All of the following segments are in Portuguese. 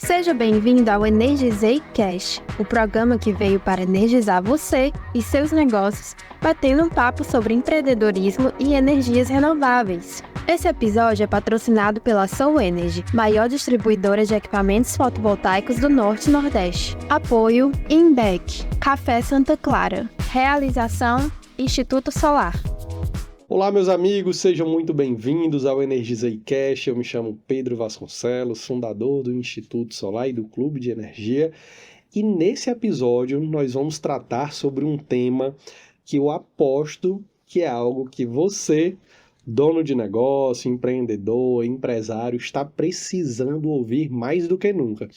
Seja bem-vindo ao Energizei Cash, o programa que veio para energizar você e seus negócios, batendo um papo sobre empreendedorismo e energias renováveis. Esse episódio é patrocinado pela Soul Energy, maior distribuidora de equipamentos fotovoltaicos do Norte e Nordeste. Apoio Inbec, Café Santa Clara. Realização Instituto Solar. Olá, meus amigos, sejam muito bem-vindos ao Energizei Cash. Eu me chamo Pedro Vasconcelos, fundador do Instituto Solar e do Clube de Energia. E nesse episódio nós vamos tratar sobre um tema que eu aposto que é algo que você, dono de negócio, empreendedor, empresário, está precisando ouvir mais do que nunca.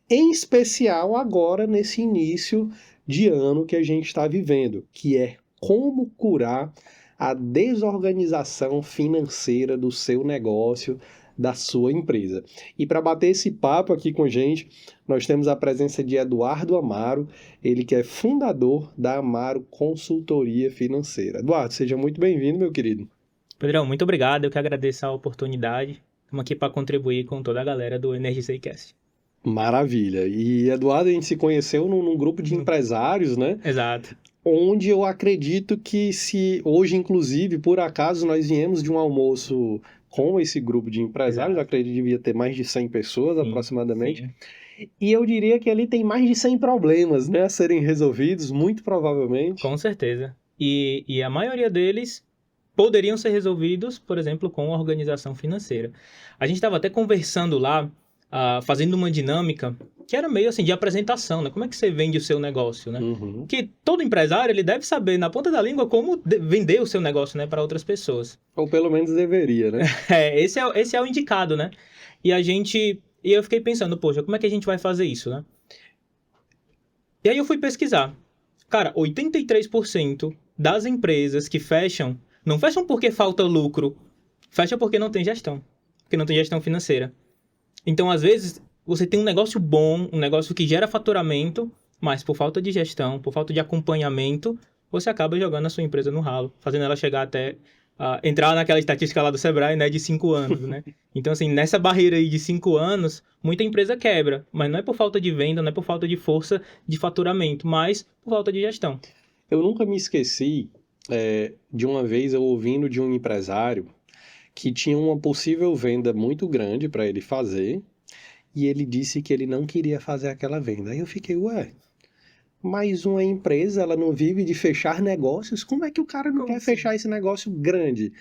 Em especial agora nesse início de ano que a gente está vivendo, que é como curar a desorganização financeira do seu negócio, da sua empresa. E para bater esse papo aqui com a gente, nós temos a presença de Eduardo Amaro, ele que é fundador da Amaro Consultoria Financeira. Eduardo, seja muito bem-vindo, meu querido. Pedrão, muito obrigado, eu que agradeço a oportunidade. Estamos aqui para contribuir com toda a galera do Energizei Cast. Maravilha. E, Eduardo, a gente se conheceu num grupo de empresários, né? Exato. Onde eu acredito que se hoje, inclusive, por acaso, nós viemos de um almoço com esse grupo de empresários, eu acredito que devia ter mais de 100 pessoas aproximadamente, e eu diria que ali tem mais de 100 problemas, né, a serem resolvidos, muito provavelmente. Com certeza. E a maioria deles poderiam ser resolvidos, por exemplo, com a organização financeira. A gente estava até conversando lá, fazendo uma dinâmica que era meio assim de apresentação, né? Como é que você vende o seu negócio, né? Uhum. Que todo empresário, ele deve saber na ponta da língua como vender o seu negócio, né, para outras pessoas. Ou pelo menos deveria, né? Esse é o indicado, né? E eu fiquei pensando, poxa, como é que a gente vai fazer isso, né? E aí eu fui pesquisar. Cara, 83% das empresas que fecham, não fecham porque falta lucro, fecham porque não tem gestão, porque não tem gestão financeira. Então, às vezes, você tem um negócio bom, um negócio que gera faturamento, mas por falta de gestão, por falta de acompanhamento, você acaba jogando a sua empresa no ralo, fazendo ela chegar até entrar naquela estatística lá do Sebrae, né, de 5 anos, né? Então, assim, nessa barreira aí de 5 anos, muita empresa quebra, mas não é por falta de venda, não é por falta de força de faturamento, mas por falta de gestão. Eu nunca me esqueci de uma vez eu ouvindo de um empresário que tinha uma possível venda muito grande para ele fazer, e ele disse que ele não queria fazer aquela venda. Aí eu fiquei, mas uma empresa, ela não vive de fechar negócios? Como é que o cara não quer fechar esse negócio grande?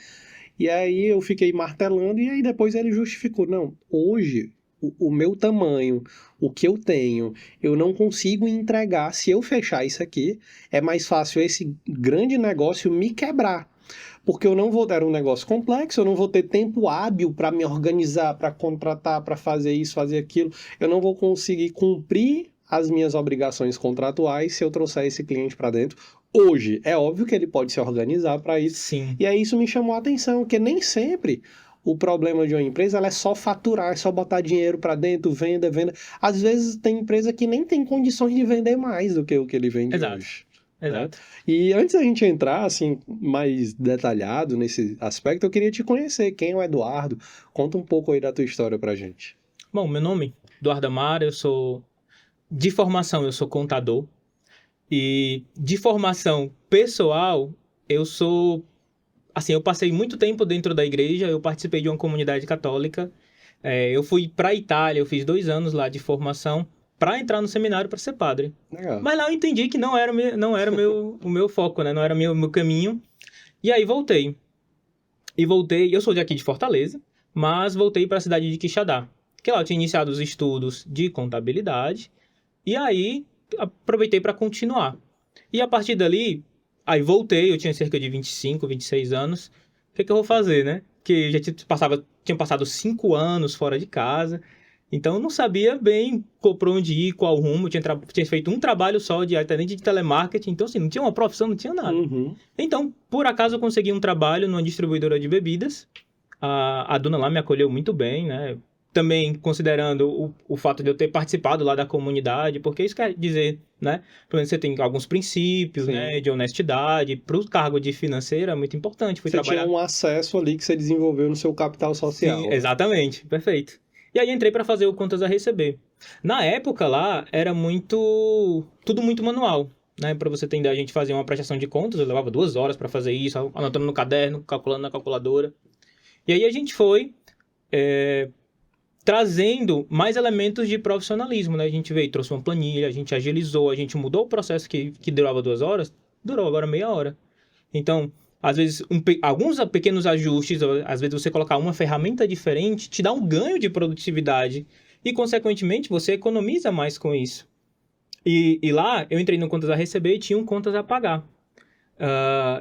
E aí eu fiquei martelando, e aí depois ele justificou, não, hoje o meu tamanho, o que eu tenho, eu não consigo entregar. Se eu fechar isso aqui, é mais fácil esse grande negócio me quebrar. Porque eu não vou dar um negócio complexo, eu não vou ter tempo hábil para me organizar, para contratar, para fazer isso, fazer aquilo. Eu não vou conseguir cumprir as minhas obrigações contratuais se eu trouxer esse cliente para dentro. Hoje, é óbvio que ele pode se organizar para isso. Sim. E aí isso me chamou a atenção, que nem sempre o problema de uma empresa ela é só faturar, é só botar dinheiro para dentro, venda. Às vezes tem empresa que nem tem condições de vender mais do que o que ele vende hoje. Exato. E antes da gente entrar assim mais detalhado nesse aspecto, eu queria te conhecer. Quem é o Eduardo? Conta um pouco aí da tua história pra gente. Bom, meu nome é Eduardo Amaro, de formação eu sou contador, e de formação pessoal eu passei muito tempo dentro da igreja, eu participei de uma comunidade católica, eu fui pra Itália, eu fiz 2 anos lá de formação, para entrar no seminário para ser padre. Legal. Mas lá eu entendi que não era o meu foco, né? Não era o meu caminho. E aí voltei. Eu sou daqui de Fortaleza, mas voltei para a cidade de Quixadá. Que lá eu tinha iniciado os estudos de contabilidade. E aí aproveitei para continuar. E a partir dali, aí voltei, eu tinha cerca de 25, 26 anos. O que eu vou fazer, né? Porque já tinha passado 5 anos fora de casa. Então, eu não sabia bem por onde ir, qual rumo. Eu tinha feito um trabalho só de atendente de telemarketing. Então, assim, não tinha uma profissão, não tinha nada. Uhum. Então, por acaso, eu consegui um trabalho numa distribuidora de bebidas. A dona lá me acolheu muito bem, né? Também considerando o fato de eu ter participado lá da comunidade. Porque isso quer dizer, né? Pelo menos você tem alguns princípios, né? De honestidade. Para o cargo de financeira é muito importante. Você tinha um acesso ali que você desenvolveu no seu capital social. Sim, exatamente. Perfeito. E aí entrei para fazer o Contas a Receber. Na época lá, era tudo muito manual, né? Para você entender, a gente fazia uma prestação de contas, eu levava 2 horas para fazer isso, anotando no caderno, calculando na calculadora. E aí a gente foi trazendo mais elementos de profissionalismo, né? A gente veio, trouxe uma planilha, a gente agilizou, a gente mudou o processo que durava 2 horas, durou agora meia hora. Então, às vezes, alguns pequenos ajustes, às vezes você colocar uma ferramenta diferente, te dá um ganho de produtividade e, consequentemente, você economiza mais com isso. E lá, eu entrei no contas a receber e tinha um contas a pagar.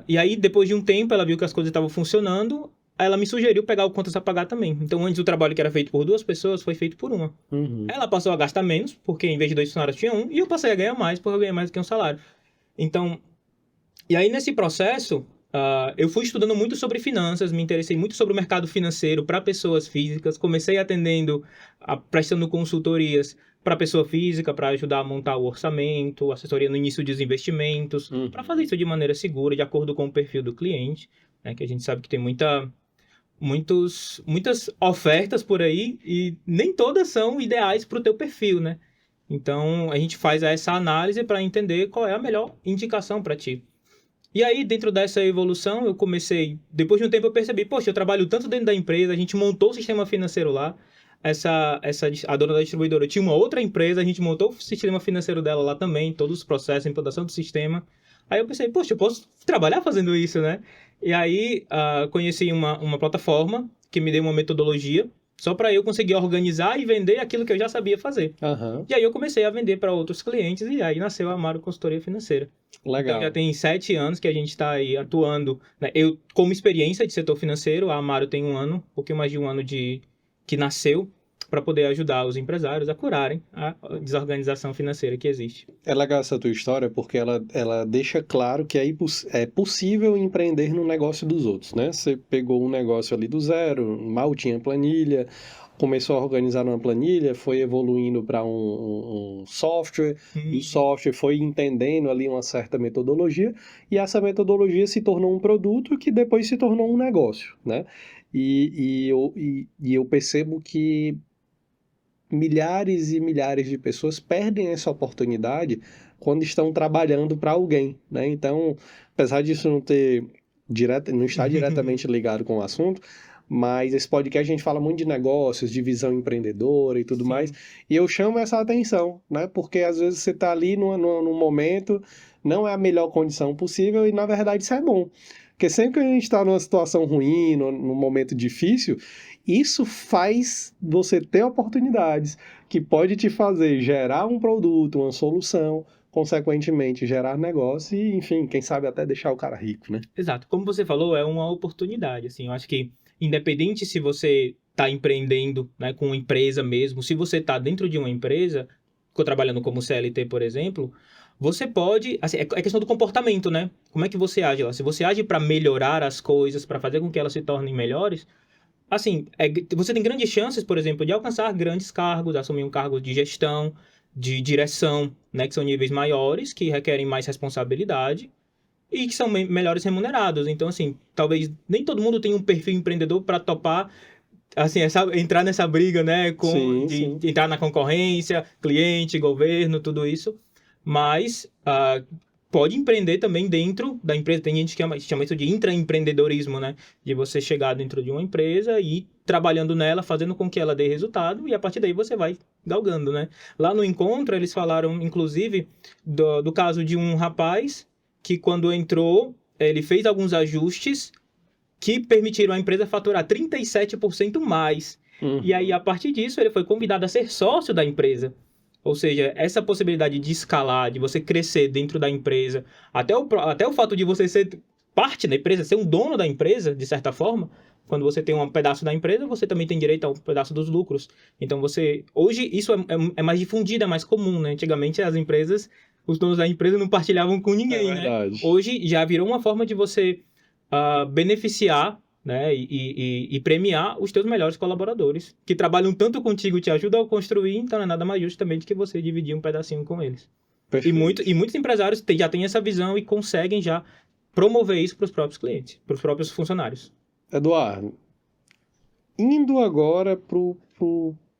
E aí, depois de um tempo, ela viu que as coisas estavam funcionando, aí ela me sugeriu pegar o contas a pagar também. Então, antes o trabalho que era feito por 2 pessoas foi feito por uma. Uhum. Ela passou a gastar menos, porque em vez de 2 funcionários tinha um, e eu passei a ganhar mais, porque eu ganhei mais do que um salário. Então, e aí nesse processo, eu fui estudando muito sobre finanças, me interessei muito sobre o mercado financeiro para pessoas físicas, comecei prestando consultorias para pessoa física, para ajudar a montar o orçamento, assessoria no início dos investimentos, para fazer isso de maneira segura, de acordo com o perfil do cliente, né, que a gente sabe que tem muitas ofertas por aí e nem todas são ideais para o teu perfil, né? Então, a gente faz essa análise para entender qual é a melhor indicação para ti. E aí, dentro dessa evolução, eu comecei... Depois de um tempo, eu percebi, poxa, eu trabalho tanto dentro da empresa, a gente montou o sistema financeiro lá, a dona da distribuidora tinha uma outra empresa, a gente montou o sistema financeiro dela lá também, todos os processos, a implantação do sistema. Aí eu pensei, poxa, eu posso trabalhar fazendo isso, né? E aí, conheci uma plataforma que me deu uma metodologia, só para eu conseguir organizar e vender aquilo que eu já sabia fazer. Uhum. E aí eu comecei a vender para outros clientes e aí nasceu a Amaro Consultoria Financeira. Legal. Então já tem 7 anos que a gente está aí atuando, né? Eu, como experiência de setor financeiro, a Amaro tem 1 ano, um pouquinho mais de 1 ano que nasceu, para poder ajudar os empresários a curarem a desorganização financeira que existe. É legal essa tua história porque ela deixa claro que é possível empreender no negócio dos outros, né? Você pegou um negócio ali do zero, mal tinha planilha, começou a organizar uma planilha, foi evoluindo para um software, do software foi entendendo ali uma certa metodologia, e essa metodologia se tornou um produto que depois se tornou um negócio, né? E eu percebo que milhares e milhares de pessoas perdem essa oportunidade quando estão trabalhando para alguém, né? Então, apesar disso não estar diretamente ligado com o assunto, mas esse podcast a gente fala muito de negócios, de visão empreendedora e tudo mais, e eu chamo essa atenção, né? Porque às vezes você está ali num momento, não é a melhor condição possível e na verdade isso é bom. Porque sempre que a gente está numa situação ruim, num momento difícil, isso faz você ter oportunidades que pode te fazer gerar um produto, uma solução, consequentemente gerar negócio e, enfim, quem sabe até deixar o cara rico, né? Exato. Como você falou, é uma oportunidade, assim, eu acho que independente se você está empreendendo, né, com uma empresa mesmo, se você está dentro de uma empresa, trabalhando como CLT, por exemplo, você pode... Assim, é questão do comportamento, né? Como é que você age lá? Se você age para melhorar as coisas, para fazer com que elas se tornem melhores, assim, você tem grandes chances, por exemplo, de alcançar grandes cargos, assumir um cargo de gestão, de direção, né? Que são níveis maiores, que requerem mais responsabilidade e que são melhores remunerados. Então, assim, talvez nem todo mundo tenha um perfil empreendedor para topar, assim, entrar nessa briga, né? De entrar na concorrência, cliente, governo, tudo isso. Mas pode empreender também dentro da empresa. Tem gente que chama isso de intraempreendedorismo, né? De você chegar dentro de uma empresa e ir trabalhando nela, fazendo com que ela dê resultado, e a partir daí você vai galgando, né? Lá no encontro, eles falaram, inclusive, do caso de um rapaz que, quando entrou, ele fez alguns ajustes que permitiram à empresa faturar 37% mais. Uhum. E aí, a partir disso, ele foi convidado a ser sócio da empresa. Ou seja, essa possibilidade de escalar, de você crescer dentro da empresa, até o fato de você ser parte da empresa, ser um dono da empresa, de certa forma, quando você tem um pedaço da empresa, você também tem direito a um pedaço dos lucros. Então, hoje, isso é mais difundido, é mais comum, né? Antigamente, os donos da empresa não partilhavam com ninguém, né? Hoje, já virou uma forma de você beneficiar, né, e premiar os teus melhores colaboradores, que trabalham tanto contigo e te ajudam a construir, então não é nada mais justo também do que você dividir um pedacinho com eles. E muitos empresários já têm essa visão e conseguem já promover isso para os próprios clientes, para os próprios funcionários. Eduardo, indo agora pro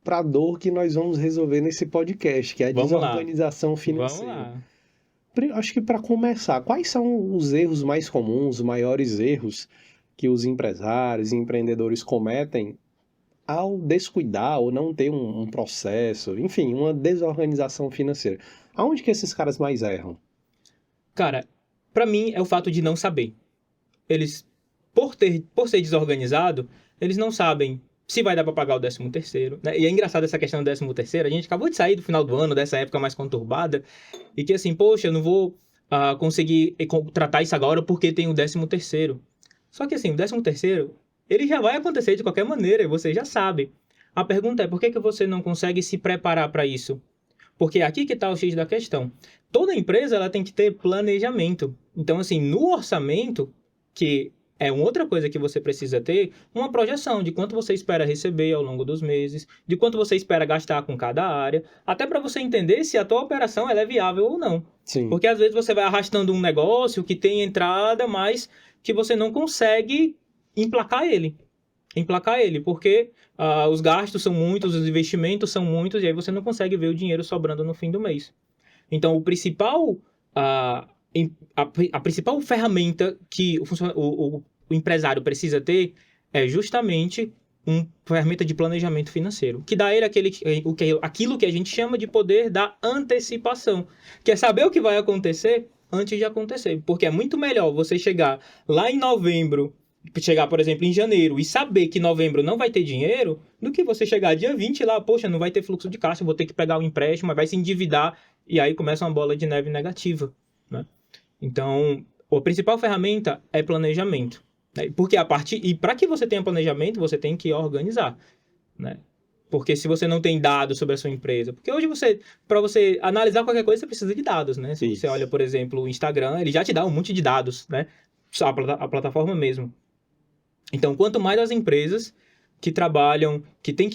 para a dor que nós vamos resolver nesse podcast, que é a desorganização financeira. Vamos lá. Acho que para começar, quais são os erros mais comuns, os maiores erros que os empresários e empreendedores cometem ao descuidar ou não ter um processo, enfim, uma desorganização financeira? Aonde que esses caras mais erram? Cara, pra mim é o fato de não saber. Eles, por ser desorganizado, eles não sabem se vai dar pra pagar o 13º, né? E é engraçado essa questão do 13º, a gente acabou de sair do final do ano, dessa época mais conturbada, e que assim, poxa, eu não vou conseguir tratar isso agora porque tem o 13º. Só que assim, o 13º, ele já vai acontecer de qualquer maneira, e você já sabe. A pergunta é, por que você não consegue se preparar para isso? Porque aqui que está o X da questão. Toda empresa ela tem que ter planejamento. Então, assim, no orçamento, que é uma outra coisa que você precisa ter, uma projeção de quanto você espera receber ao longo dos meses, de quanto você espera gastar com cada área, até para você entender se a tua operação ela é viável ou não. Sim. Porque às vezes você vai arrastando um negócio que tem entrada, mas que você não consegue emplacar ele, porque os gastos são muitos, os investimentos são muitos, e aí você não consegue ver o dinheiro sobrando no fim do mês. Então, a principal ferramenta que o empresário precisa ter é justamente uma ferramenta de planejamento financeiro, que dá a ele aquilo que a gente chama de poder da antecipação, que é saber o que vai acontecer antes de acontecer, porque é muito melhor você chegar lá em novembro, chegar, por exemplo, em janeiro e saber que novembro não vai ter dinheiro, do que você chegar dia 20 lá, poxa, não vai ter fluxo de caixa, vou ter que pegar um empréstimo, vai se endividar, e aí começa uma bola de neve negativa, né? Então, a principal ferramenta é planejamento, né? Porque e para que você tenha planejamento, você tem que organizar, né? Porque se você não tem dados sobre a sua empresa... Porque hoje para você analisar qualquer coisa, você precisa de dados, né? Se você olha, por exemplo, o Instagram, ele já te dá um monte de dados, né? A plataforma mesmo. Então, quanto mais as empresas que trabalham, que tem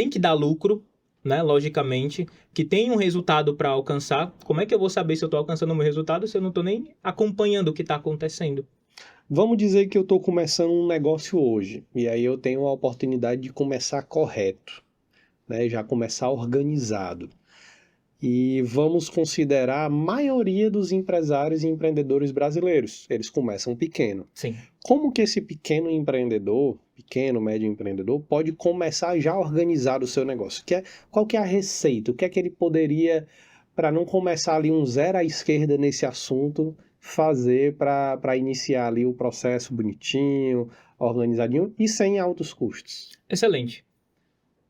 que dar lucro, né? Logicamente, que tem um resultado para alcançar, como é que eu vou saber se eu estou alcançando o meu resultado se eu não estou nem acompanhando o que está acontecendo? Vamos dizer que eu estou começando um negócio hoje, e aí eu tenho a oportunidade de começar correto, né, já começar organizado. E vamos considerar a maioria dos empresários e empreendedores brasileiros. Eles começam pequeno. Sim. Como que esse pequeno médio empreendedor, pode começar já a organizar o seu negócio? Qual que é a receita? O que é que ele poderia, para não começar ali um zero à esquerda nesse assunto, fazer para iniciar ali o processo bonitinho, organizadinho e sem altos custos? Excelente.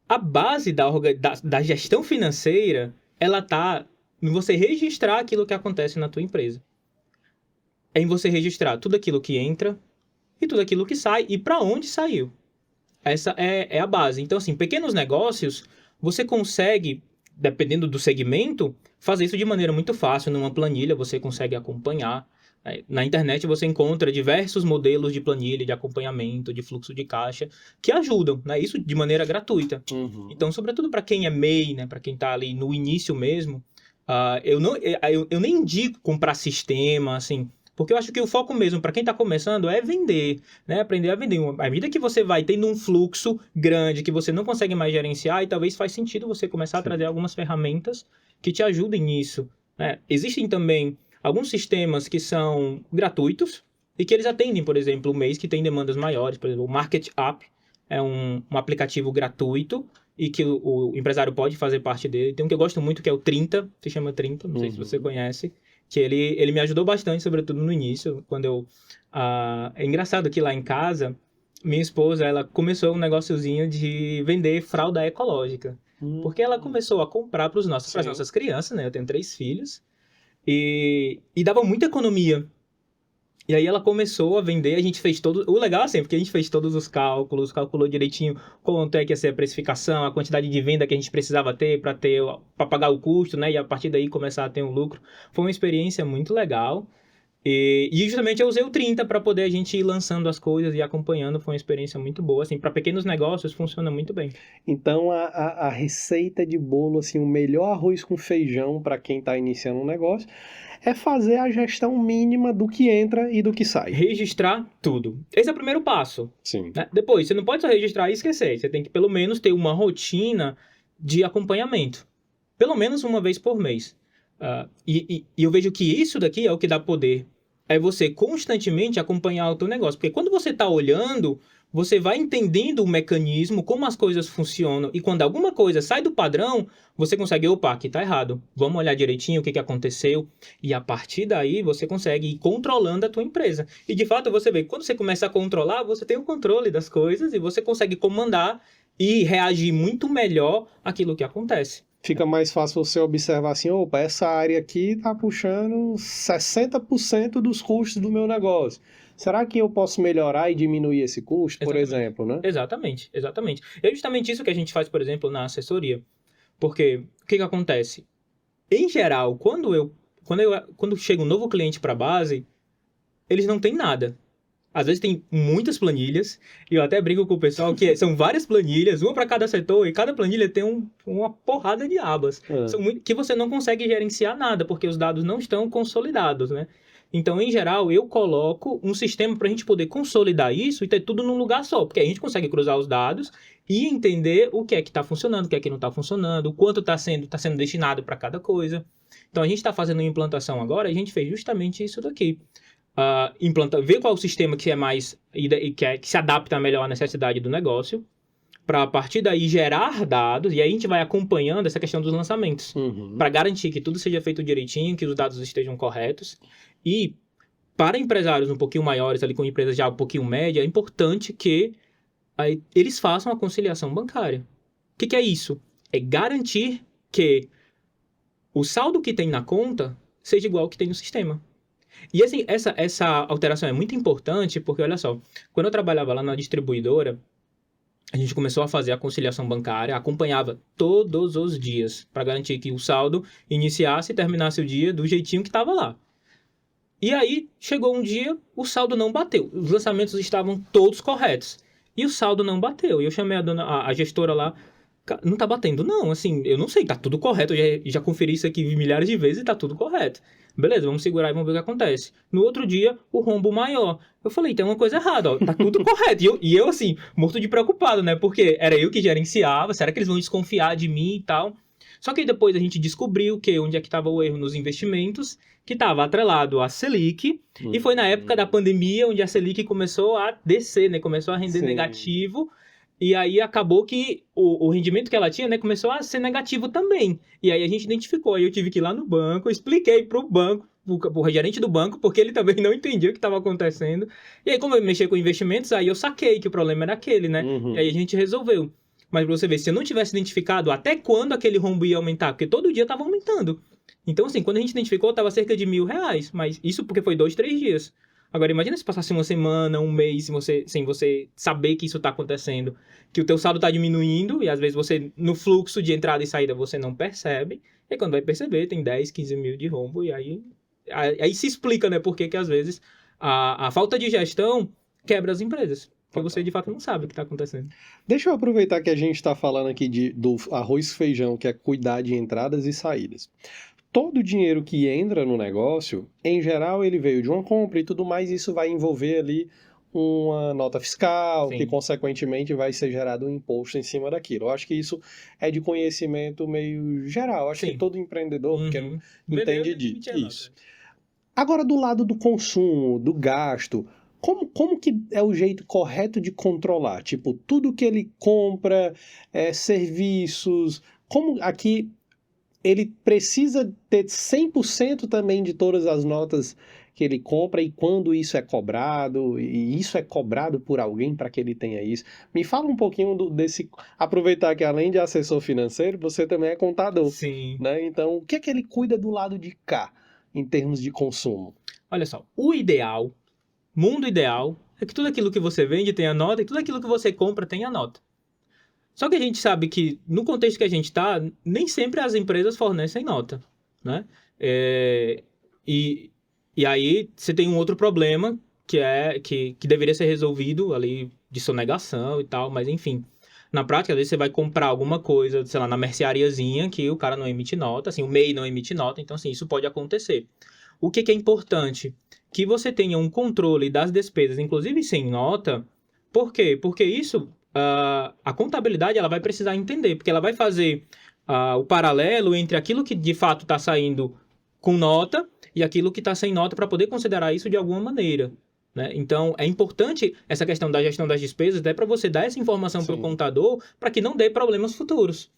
A base da gestão financeira, ela está em você registrar aquilo que acontece na tua empresa. É em você registrar tudo aquilo que entra e tudo aquilo que sai e para onde saiu. Essa é a base. Então, assim, pequenos negócios, você consegue, dependendo do segmento, fazer isso de maneira muito fácil. Numa planilha você consegue acompanhar. Na internet você encontra diversos modelos de planilha, de acompanhamento, de fluxo de caixa, que ajudam, né? Isso de maneira gratuita. Uhum. Então, sobretudo para quem é MEI, né? Para quem está ali no início mesmo, eu nem indico comprar sistema, assim, porque eu acho que o foco mesmo para quem está começando é vender, né? Aprender a vender. À medida que você vai tendo um fluxo grande que você não consegue mais gerenciar, e talvez faz sentido você começar a trazer algumas ferramentas que te ajudem nisso, né? Existem também alguns sistemas que são gratuitos e que eles atendem, por exemplo, o mês que tem demandas maiores. Por exemplo, o Market App é um aplicativo gratuito e que o empresário pode fazer parte dele. Tem um que eu gosto muito que é o 30, se chama 30, não sei se você conhece, que ele me ajudou bastante, sobretudo no início, quando é engraçado que lá em casa, minha esposa, ela começou um negóciozinho de vender fralda ecológica, porque ela começou a comprar para as nossas crianças, né? Eu tenho 3 filhos, e dava muita economia. E aí ela começou a vender, a gente fez todo... O legal assim, porque a gente fez todos os cálculos, calculou direitinho quanto é que ia ser a precificação, a quantidade de venda que a gente precisava ter para pagar o custo, né? E a partir daí começar a ter um lucro. Foi uma experiência muito legal. E justamente eu usei o 30 para poder a gente ir lançando as coisas e acompanhando. Foi uma experiência muito boa. Assim, para pequenos negócios funciona muito bem. Então a receita de bolo, assim, o melhor arroz com feijão para quem está iniciando um negócio é fazer a gestão mínima do que entra e do que sai. Registrar tudo. Esse é o primeiro passo. Sim. Né? Depois, você não pode só registrar e esquecer. Você tem que pelo menos ter uma rotina de acompanhamento. Pelo menos uma vez por mês. E eu vejo que isso daqui é o que dá poder. É você constantemente acompanhar o teu negócio. Porque quando você está olhando, você vai entendendo o mecanismo, como as coisas funcionam. E quando alguma coisa sai do padrão, você consegue, opa, aqui está errado. Vamos olhar direitinho o que aconteceu. E a partir daí, você consegue ir controlando a tua empresa. E de fato, você vê, quando você começa a controlar, você tem o controle das coisas e você consegue comandar e reagir muito melhor àquilo que acontece. Fica mais fácil você observar assim, opa, essa área aqui está puxando 60% dos custos do meu negócio. Será que eu posso melhorar e diminuir esse custo, por exemplo, né? Exatamente. É justamente isso que a gente faz, por exemplo, na assessoria. Porque o que acontece? Em geral, quando chega um novo cliente para a base, eles não têm nada. Às vezes tem muitas planilhas, e eu até brinco com o pessoal que são várias planilhas, uma para cada setor, e cada planilha tem uma porrada de abas, que você não consegue gerenciar nada, porque os dados não estão consolidados, né? Então, em geral, eu coloco um sistema para a gente poder consolidar isso e ter tudo num lugar só, porque a gente consegue cruzar os dados e entender o que é que está funcionando, o que é que não está funcionando, o quanto está sendo destinado para cada coisa. Então, a gente está fazendo uma implantação agora, e a gente fez justamente isso daqui. Ver qual é o sistema que é mais que se adapta melhor à necessidade do negócio, para a partir daí gerar dados, e aí a gente vai acompanhando essa questão dos lançamentos, para garantir que tudo seja feito direitinho, que os dados estejam corretos. E para empresários um pouquinho maiores, ali com empresas já um pouquinho média, é importante que eles façam a conciliação bancária. O que é isso? É garantir que o saldo que tem na conta seja igual ao que tem no sistema. E assim, essa alteração é muito importante porque, olha só, quando eu trabalhava lá na distribuidora, a gente começou a fazer a conciliação bancária, acompanhava todos os dias para garantir que o saldo iniciasse e terminasse o dia do jeitinho que estava lá. E aí, chegou um dia, o saldo não bateu. Os lançamentos estavam todos corretos. E o saldo não bateu. E eu chamei a gestora lá, não tá batendo. Não, assim, eu não sei, tá tudo correto. Eu já conferi isso aqui milhares de vezes e tá tudo correto. Beleza, vamos segurar e vamos ver o que acontece. No outro dia, o rombo maior. Eu falei, tem uma coisa errada, ó, tá tudo correto. E eu, assim, morto de preocupado, né? Porque era eu que gerenciava, será que eles vão desconfiar de mim e tal? Só que depois a gente descobriu onde é que estava o erro nos investimentos, que estava atrelado à Selic, e foi na época da pandemia onde a Selic começou a descer, né? Começou a render negativo, e aí acabou que o rendimento que ela tinha, né, começou a ser negativo também. E aí a gente identificou, aí eu tive que ir lá no banco, expliquei pro banco, o gerente do banco, porque ele também não entendia o que estava acontecendo. E aí, como eu mexia com investimentos, aí eu saquei que o problema era aquele, né? E aí a gente resolveu. Mas pra você ver, se eu não tivesse identificado até quando aquele rombo ia aumentar, porque todo dia estava aumentando. Então, assim, quando a gente identificou, estava cerca de R$1.000, mas isso porque foi 2, 3 dias. Agora, imagina se passasse uma semana, um mês, sem você saber que isso está acontecendo, que o teu saldo está diminuindo, e às vezes você, no fluxo de entrada e saída, você não percebe, e quando vai perceber, tem 10, 15 mil de rombo, e aí se explica, né, por que às vezes a falta de gestão quebra as empresas. Porque você, de fato, não sabe o que está acontecendo. Deixa eu aproveitar que a gente está falando aqui do arroz e feijão, que é cuidar de entradas e saídas. Todo o dinheiro que entra no negócio, em geral, ele veio de uma compra e tudo mais, isso vai envolver ali uma nota fiscal, que consequentemente vai ser gerado um imposto em cima daquilo. Eu acho que isso é de conhecimento meio geral. Eu acho que todo empreendedor entende disso. Agora, do lado do consumo, do gasto, como que é o jeito correto de controlar? Tipo, tudo que ele compra, serviços, como aqui ele precisa ter 100% também de todas as notas que ele compra e quando isso é cobrado, e isso é cobrado por alguém para que ele tenha isso. Me fala um pouquinho desse... Aproveitar que além de assessor financeiro, você também é contador. Sim. Né? Então, o que é que ele cuida do lado de cá, em termos de consumo? Olha só, mundo ideal, é que tudo aquilo que você vende tem a nota e tudo aquilo que você compra tem a nota. Só que a gente sabe que, no contexto que a gente está, nem sempre as empresas fornecem nota, né? E aí você tem um outro problema, que deveria ser resolvido ali de sonegação e tal, mas enfim. Na prática, às vezes você vai comprar alguma coisa, sei lá, na merceariazinha, que o cara não emite nota, assim, o MEI não emite nota, então assim, isso pode acontecer. O que é importante? Que você tenha um controle das despesas, inclusive sem nota. Por quê? Porque isso a contabilidade ela vai precisar entender, porque ela vai fazer o paralelo entre aquilo que de fato está saindo com nota e aquilo que está sem nota para poder considerar isso de alguma maneira. Né? Então, é importante essa questão da gestão das despesas, até para você dar essa informação para o contador, para que não dê problemas futuros.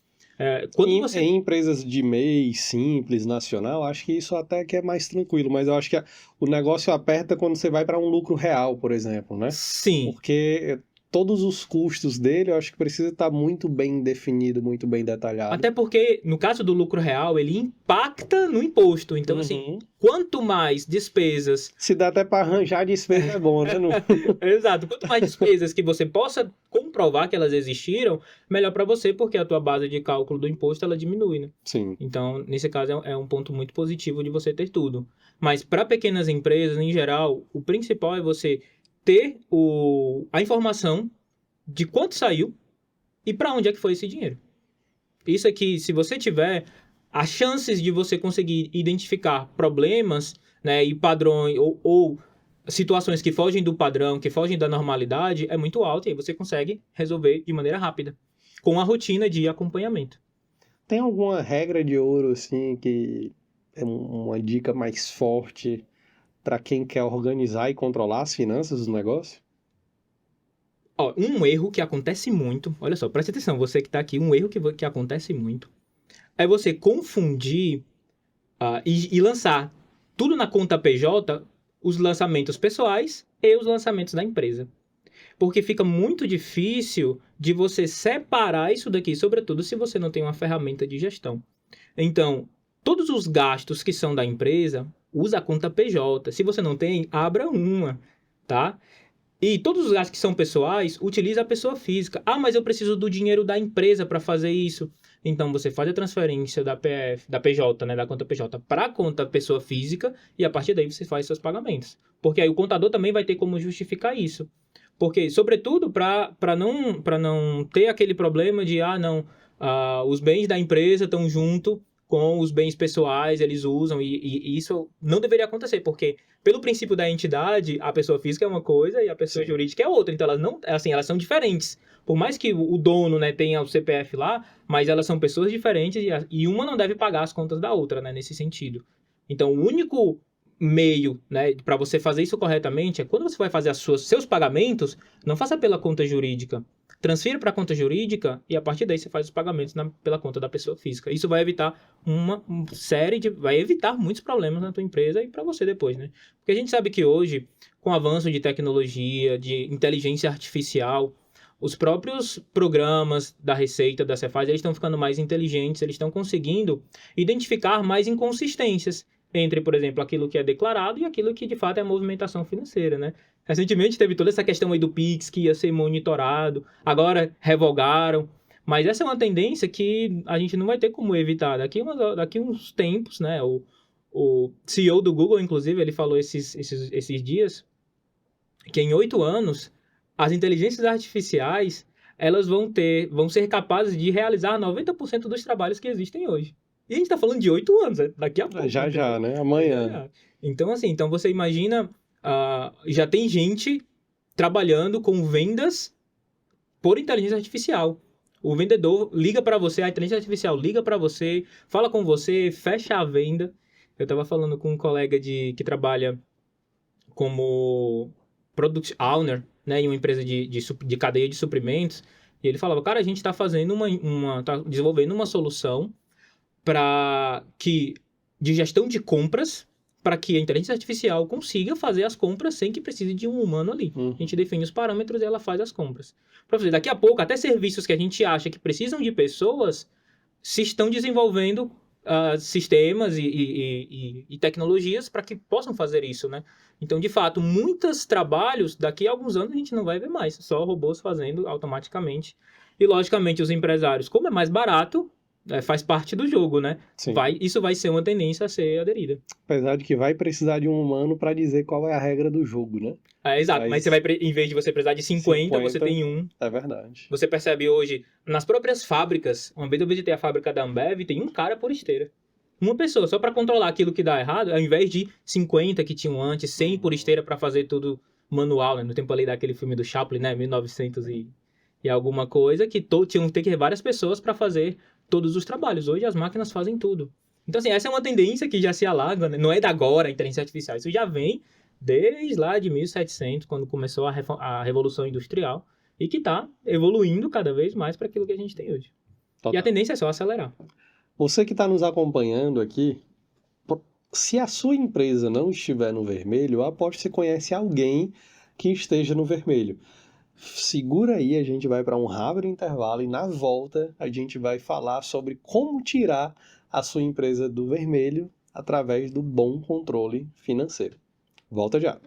Em empresas de MEI simples, nacional, acho que isso até que é mais tranquilo, mas eu acho que o negócio aperta quando você vai para um lucro real, por exemplo, né? Sim. Porque todos os custos dele, eu acho que precisa estar muito bem definido, muito bem detalhado. Até porque, no caso do lucro real, ele impacta no imposto. Então, assim, quanto mais despesas... Se dá até para arranjar despesa é bom, né? Exato. Quanto mais despesas que você possa comprovar que elas existiram, melhor para você, porque a tua base de cálculo do imposto, ela diminui, né? Sim. Então, nesse caso, é um ponto muito positivo de você ter tudo. Mas, para pequenas empresas, em geral, o principal é você ter a informação de quanto saiu e para onde é que foi esse dinheiro. Isso aqui, se você tiver, as chances de você conseguir identificar problemas, né, e padrões ou situações que fogem do padrão, que fogem da normalidade, é muito alta e aí você consegue resolver de maneira rápida, com a rotina de acompanhamento. Tem alguma regra de ouro, assim, que é uma dica mais forte para quem quer organizar e controlar as finanças do negócio? Um erro que acontece muito, olha só, presta atenção, você que está aqui, um erro que acontece muito é você confundir e lançar tudo na conta PJ, os lançamentos pessoais e os lançamentos da empresa. Porque fica muito difícil de você separar isso daqui, sobretudo se você não tem uma ferramenta de gestão. Então, todos os gastos que são da empresa, usa a conta PJ. Se você não tem, abra uma, tá? E todos os gastos que são pessoais, utiliza a pessoa física. Ah, mas eu preciso do dinheiro da empresa para fazer isso. Então, você faz a transferência da PJ, né, da conta PJ, para a conta pessoa física e a partir daí você faz seus pagamentos. Porque aí o contador também vai ter como justificar isso. Porque, sobretudo, para não ter aquele problema de, os bens da empresa estão junto com os bens pessoais, eles usam, e isso não deveria acontecer, porque pelo princípio da entidade, a pessoa física é uma coisa e a pessoa jurídica é outra, então elas são diferentes. Por mais que o dono, né, tenha o CPF lá, mas elas são pessoas diferentes e uma não deve pagar as contas da outra, né, nesse sentido. Então, o único meio, né, para você fazer isso corretamente é quando você vai fazer seus pagamentos, não faça pela conta jurídica. Transfira para a conta jurídica e a partir daí você faz os pagamentos pela conta da pessoa física. Isso vai evitar vai evitar muitos problemas na tua empresa e para você depois, né? Porque a gente sabe que hoje, com o avanço de tecnologia, de inteligência artificial, os próprios programas da Receita, da Cefaz, eles estão ficando mais inteligentes, eles estão conseguindo identificar mais inconsistências entre, por exemplo, aquilo que é declarado e aquilo que de fato é a movimentação financeira, né? Recentemente teve toda essa questão aí do Pix que ia ser monitorado, agora revogaram, mas essa é uma tendência que a gente não vai ter como evitar. Daqui uns tempos, né? O CEO do Google, inclusive, ele falou esses dias que em 8 anos as inteligências artificiais elas vão ser capazes de realizar 90% dos trabalhos que existem hoje. E a gente tá falando de 8 anos, daqui a pouco. Já, né? Amanhã. Então, assim, você imagina, já tem gente trabalhando com vendas por inteligência artificial. O vendedor liga para você, a inteligência artificial liga para você, fala com você, fecha a venda. Eu tava falando com um colega que trabalha como Product Owner, né, em uma empresa de cadeia de suprimentos, e ele falava, cara, a gente tá fazendo tá desenvolvendo uma solução de gestão de compras, para que a inteligência artificial consiga fazer as compras sem que precise de um humano ali. A gente define os parâmetros e ela faz as compras. Para você, daqui a pouco, até serviços que a gente acha que precisam de pessoas, se estão desenvolvendo sistemas e tecnologias para que possam fazer isso, né? Então, de fato, muitos trabalhos, daqui a alguns anos, a gente não vai ver mais, só robôs fazendo automaticamente. E, logicamente, os empresários, como é mais barato, faz parte do jogo, né? Isso vai ser uma tendência a ser aderida. Apesar de que vai precisar de um humano para dizer qual é a regra do jogo, né? Exato, mas em vez de você precisar de 50, você tem um. É verdade. Você percebe hoje, nas próprias fábricas, uma vez eu visitei a fábrica da Ambev, tem um cara por esteira. Uma pessoa, só para controlar aquilo que dá errado, ao invés de 50 que tinham antes, 100 por esteira para fazer tudo manual, né? No tempo ali daquele filme do Chaplin, né? 1900 E alguma coisa que tinham que ter várias pessoas para fazer todos os trabalhos. Hoje as máquinas fazem tudo. Então, assim, essa é uma tendência que já se alaga, né? Não é da agora a inteligência artificial. Isso já vem desde lá de 1700, quando começou a Revolução Industrial, e que está evoluindo cada vez mais para aquilo que a gente tem hoje. Total. E a tendência é só acelerar. Você que está nos acompanhando aqui, se a sua empresa não estiver no vermelho, eu aposto que você conhece alguém que esteja no vermelho. Segura aí, a gente vai para um rápido intervalo e na volta a gente vai falar sobre como tirar a sua empresa do vermelho através do bom controle financeiro. Volta já.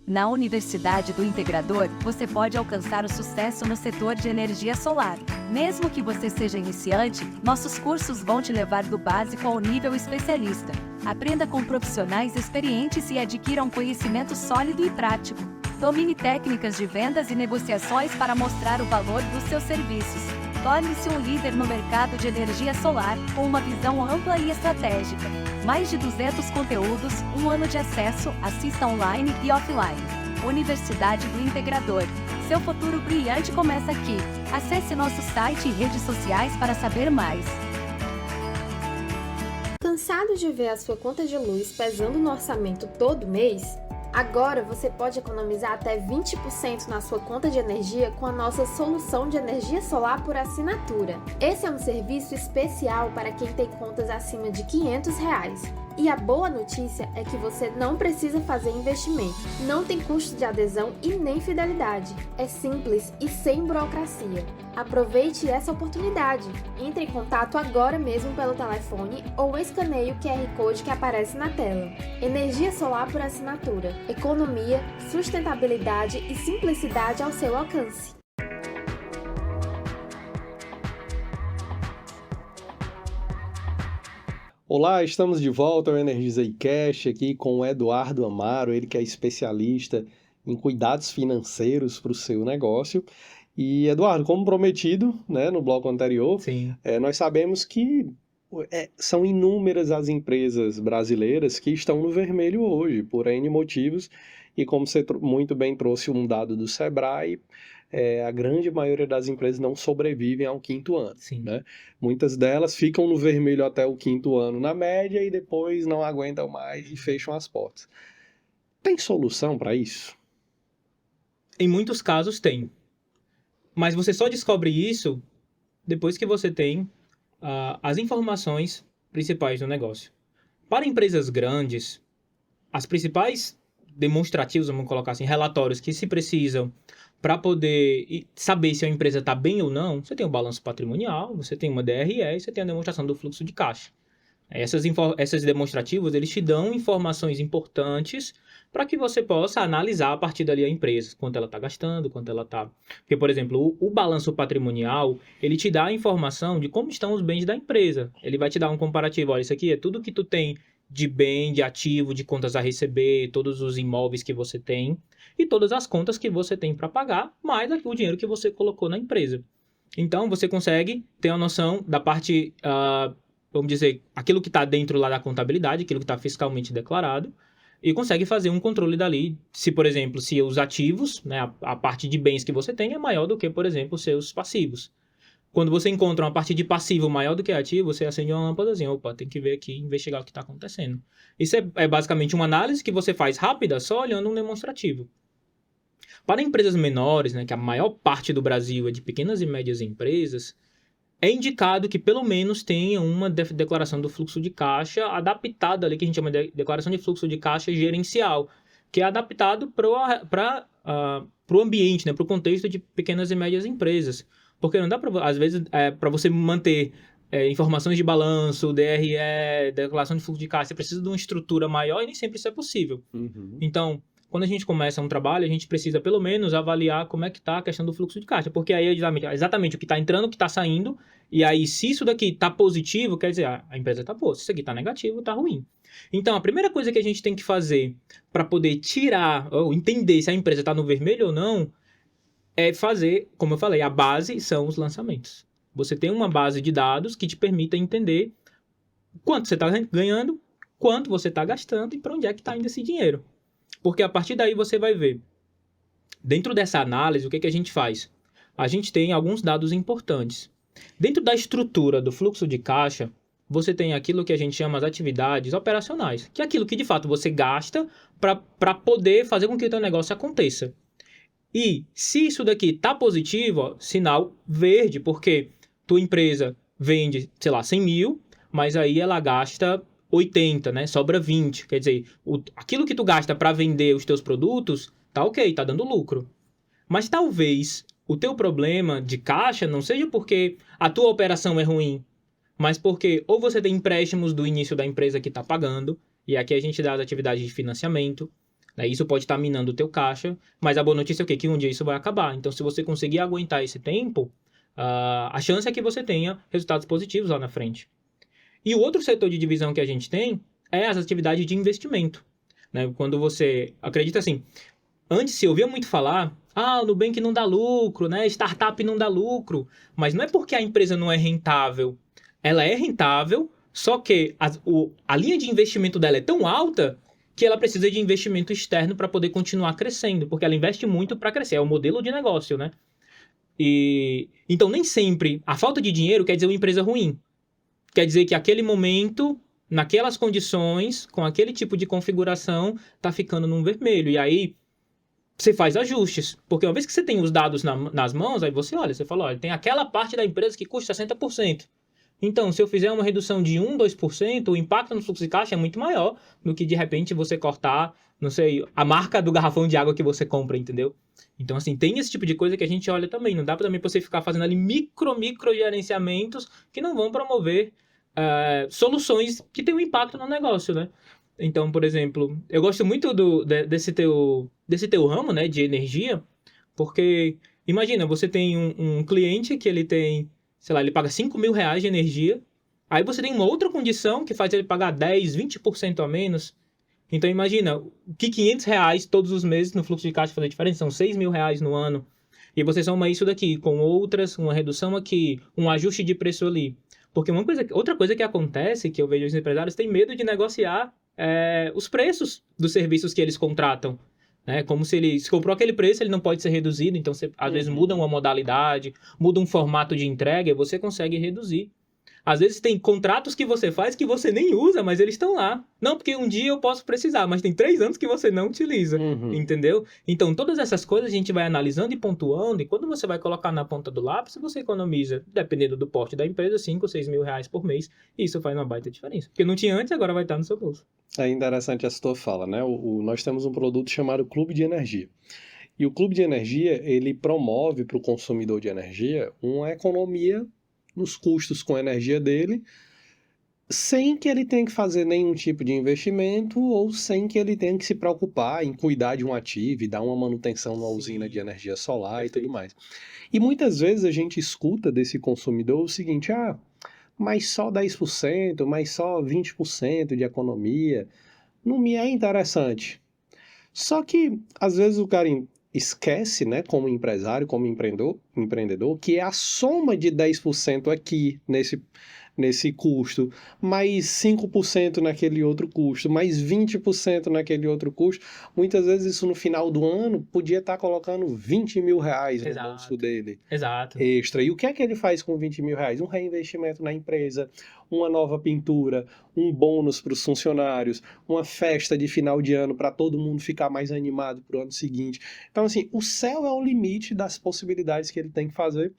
Na Universidade do Integrador, você pode alcançar o sucesso no setor de energia solar. Mesmo que você seja iniciante, nossos cursos vão te levar do básico ao nível especialista. Aprenda com profissionais experientes e adquira um conhecimento sólido e prático. Domine técnicas de vendas e negociações para mostrar o valor dos seus serviços. Torne-se um líder no mercado de energia solar, com uma visão ampla e estratégica. Mais de 200 conteúdos, 1 ano de acesso, assista online e offline. Universidade do Integrador. Seu futuro brilhante começa aqui. Acesse nosso site e redes sociais para saber mais. Cansado de ver a sua conta de luz pesando no orçamento todo mês? Agora você pode economizar até 20% na sua conta de energia com a nossa solução de energia solar por assinatura. Esse é um serviço especial para quem tem contas acima de R$500. E a boa notícia é que você não precisa fazer investimento, não tem custo de adesão e nem fidelidade. É simples e sem burocracia. Aproveite essa oportunidade. Entre em contato agora mesmo pelo telefone ou escaneie o QR Code que aparece na tela. Energia solar por assinatura. Economia, sustentabilidade e simplicidade ao seu alcance. Olá, estamos de volta ao Energizei Cash aqui com o Eduardo Amaro, ele que é especialista em cuidados financeiros para o seu negócio. E, Eduardo, como prometido, né, no bloco anterior, Sim. Nós sabemos que são inúmeras as empresas brasileiras que estão no vermelho hoje, por N motivos, e como você muito bem trouxe um dado do Sebrae, a grande maioria das empresas não sobrevivem ao 5º ano. Sim. Né? Muitas delas ficam no vermelho até o 5º ano na média e depois não aguentam mais e fecham as portas. Tem solução para isso? Em muitos casos tem. Mas você só descobre isso depois que você tem as informações principais do negócio. Para empresas grandes, as principais demonstrativos, vamos colocar assim, relatórios que se precisam para poder saber se a empresa está bem ou não, você tem o balanço patrimonial, você tem uma DRE e você tem a demonstração do fluxo de caixa. Esses demonstrativos, eles te dão informações importantes para que você possa analisar a partir dali a empresa, quanto ela está gastando, quanto ela está... Porque, por exemplo, o balanço patrimonial, ele te dá a informação de como estão os bens da empresa. Ele vai te dar um comparativo, olha, isso aqui é tudo que tu tem de bem, de ativo, de contas a receber, todos os imóveis que você tem e todas as contas que você tem para pagar, mais o dinheiro que você colocou na empresa. Então, você consegue ter uma noção da parte... vamos dizer, aquilo que está dentro lá da contabilidade, aquilo que está fiscalmente declarado, e consegue fazer um controle dali, se, por exemplo, se os ativos, né, a parte de bens que você tem é maior do que, por exemplo, os seus passivos. Quando você encontra uma parte de passivo maior do que ativo, você acende uma lâmpadazinha, opa, tem que ver aqui, investigar o que está acontecendo. Isso é basicamente uma análise que você faz rápida, só olhando um demonstrativo. Para empresas menores, né, que a maior parte do Brasil é de pequenas e médias empresas, é indicado que pelo menos tenha uma declaração do fluxo de caixa adaptada ali, que a gente chama de declaração de fluxo de caixa gerencial, que é adaptado para o ambiente, né, para o contexto de pequenas e médias empresas. Porque não dá para, às vezes, para você manter informações de balanço, DRE, declaração de fluxo de caixa, você precisa de uma estrutura maior e nem sempre isso é possível. Uhum. Então, quando a gente começa um trabalho, a gente precisa pelo menos avaliar como é que está a questão do fluxo de caixa, porque aí é exatamente o que está entrando, o que está saindo, e aí se isso daqui está positivo, quer dizer, a empresa está boa, se isso aqui está negativo, está ruim. Então, a primeira coisa que a gente tem que fazer para poder tirar, ou entender se a empresa está no vermelho ou não, é fazer, como eu falei, a base são os lançamentos. Você tem uma base de dados que te permita entender quanto você está ganhando, quanto você está gastando e para onde é que está indo esse dinheiro. Porque a partir daí você vai ver. Dentro dessa análise, o que a gente faz? A gente tem alguns dados importantes. Dentro da estrutura do fluxo de caixa, você tem aquilo que a gente chama de atividades operacionais, que é aquilo que de fato você gasta para poder fazer com que o teu negócio aconteça. E se isso daqui está positivo, ó, sinal verde, porque tua empresa vende, sei lá, 100 mil, mas aí ela gasta 80, né? Sobra 20. Quer dizer, aquilo que tu gasta para vender os teus produtos, tá ok, tá dando lucro. Mas talvez o teu problema de caixa não seja porque a tua operação é ruim, mas porque ou você tem empréstimos do início da empresa que está pagando, e aqui a gente dá as atividades de financiamento, né? Isso pode estar minando o teu caixa, mas a boa notícia é o quê? Que um dia isso vai acabar. Então, se você conseguir aguentar esse tempo, a chance é que você tenha resultados positivos lá na frente. E o outro setor de divisão que a gente tem é as atividades de investimento, né? Quando você acredita assim, antes se ouvia muito falar, o Nubank não dá lucro, né? Startup não dá lucro, mas não é porque a empresa não é rentável. Ela é rentável, só que a linha de investimento dela é tão alta que ela precisa de investimento externo para poder continuar crescendo, porque ela investe muito para crescer, é o modelo de negócio, né? Então, nem sempre a falta de dinheiro quer dizer uma empresa ruim. Quer dizer que aquele momento, naquelas condições, com aquele tipo de configuração, está ficando num vermelho. E aí, você faz ajustes. Porque uma vez que você tem os dados nas mãos, aí você olha, você fala, olha, tem aquela parte da empresa que custa 60%. Então, se eu fizer uma redução de 1%, 2%, o impacto no fluxo de caixa é muito maior do que, de repente, você cortar, não sei, a marca do garrafão de água que você compra, entendeu? Então, assim, tem esse tipo de coisa que a gente olha também. Não dá também pra você ficar fazendo ali micro gerenciamentos que não vão promover soluções que têm um impacto no negócio, né? Então, por exemplo, eu gosto muito desse teu ramo, né, de energia, porque, imagina, você tem um cliente que ele tem, sei lá, ele paga 5 mil reais de energia, aí você tem uma outra condição que faz ele pagar 10, 20% a menos. Então, imagina, que 500 reais todos os meses no fluxo de caixa faz a diferença, são 6 mil reais no ano. E você soma isso daqui com outras, uma redução aqui, um ajuste de preço ali. Porque outra coisa que acontece, que eu vejo os empresários têm medo de negociar os preços dos serviços que eles contratam. Né? Como se ele comprou aquele preço, ele não pode ser reduzido, então você às vezes muda uma modalidade, muda um formato de entrega e você consegue reduzir. Às vezes tem contratos que você faz que você nem usa, mas eles estão lá. Não, porque um dia eu posso precisar, mas tem 3 anos que você não utiliza, entendeu? Então, todas essas coisas a gente vai analisando e pontuando, e quando você vai colocar na ponta do lápis, você economiza, dependendo do porte da empresa, 5 ou 6 mil reais por mês, e isso faz uma baita diferença. Porque não tinha antes, agora vai estar no seu bolso. É interessante essa tua fala, né? Nós temos um produto chamado Clube de Energia. E o Clube de Energia, ele promove para o consumidor de energia uma economia nos custos com a energia dele, sem que ele tenha que fazer nenhum tipo de investimento ou sem que ele tenha que se preocupar em cuidar de um ativo e dar uma manutenção numa usina de energia solar e tudo mais. E muitas vezes a gente escuta desse consumidor o seguinte, mas só 10%, mas só 20% de economia, não me é interessante. Só que, às vezes, o cara esquece, né, como empresário, como empreendedor, que é a soma de 10% aqui nesse custo, mais 5% naquele outro custo, mais 20% naquele outro custo. Muitas vezes isso no final do ano podia estar colocando 20 mil reais no bolso dele. Exato. Extra. E o que é que ele faz com 20 mil reais? Um reinvestimento na empresa, uma nova pintura, um bônus para os funcionários, uma festa de final de ano para todo mundo ficar mais animado para o ano seguinte. Então, assim, o céu é o limite das possibilidades que ele tem que fazer.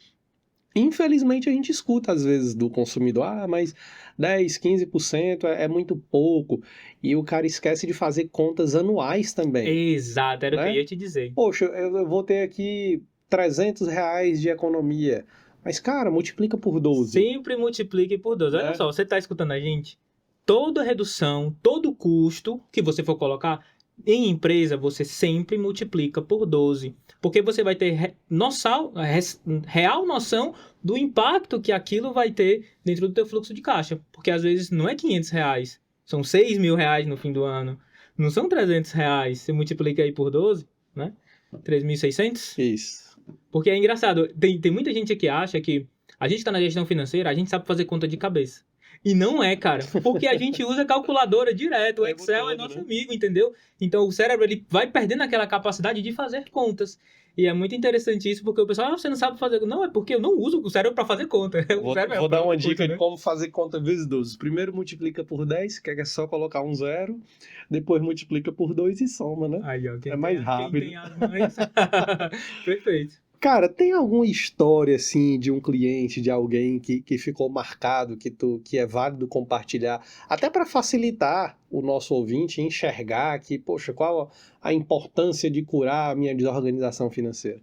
Infelizmente, a gente escuta, às vezes, do consumidor, mas 10, 15% é muito pouco. E o cara esquece de fazer contas anuais também. Exato, era o que eu ia te dizer. Poxa, eu vou ter aqui 300 reais de economia. Mas, cara, multiplica por 12. Sempre multiplique por 12. Olha só, você está escutando a gente? Toda redução, todo custo que você for colocar em empresa, você sempre multiplica por 12. Porque você vai ter real noção do impacto que aquilo vai ter dentro do teu fluxo de caixa. Porque às vezes não é 500 reais, são 6 mil reais no fim do ano. Não são 300 reais, você multiplica aí por 12, né? 3.600? Isso. Porque é engraçado, tem muita gente que acha que a gente está na gestão financeira, a gente sabe fazer conta de cabeça. E não é, cara, porque a gente usa calculadora direto, o Excel é nosso amigo, entendeu? Então o cérebro ele vai perdendo aquela capacidade de fazer contas. E é muito interessante isso, porque o pessoal, você não sabe fazer. Não, é porque eu não uso o cérebro para fazer conta. Vou dar uma dica de como fazer conta vezes 12. Primeiro multiplica por 10, que é só colocar um zero. Depois multiplica por 2 e soma, né? Aí, ó, é mais rápido. Quem tem as mães... Perfeito. Cara, tem alguma história, assim, de um cliente, de alguém que ficou marcado, que é válido compartilhar, até para facilitar o nosso ouvinte enxergar que, poxa, qual a importância de curar a minha desorganização financeira?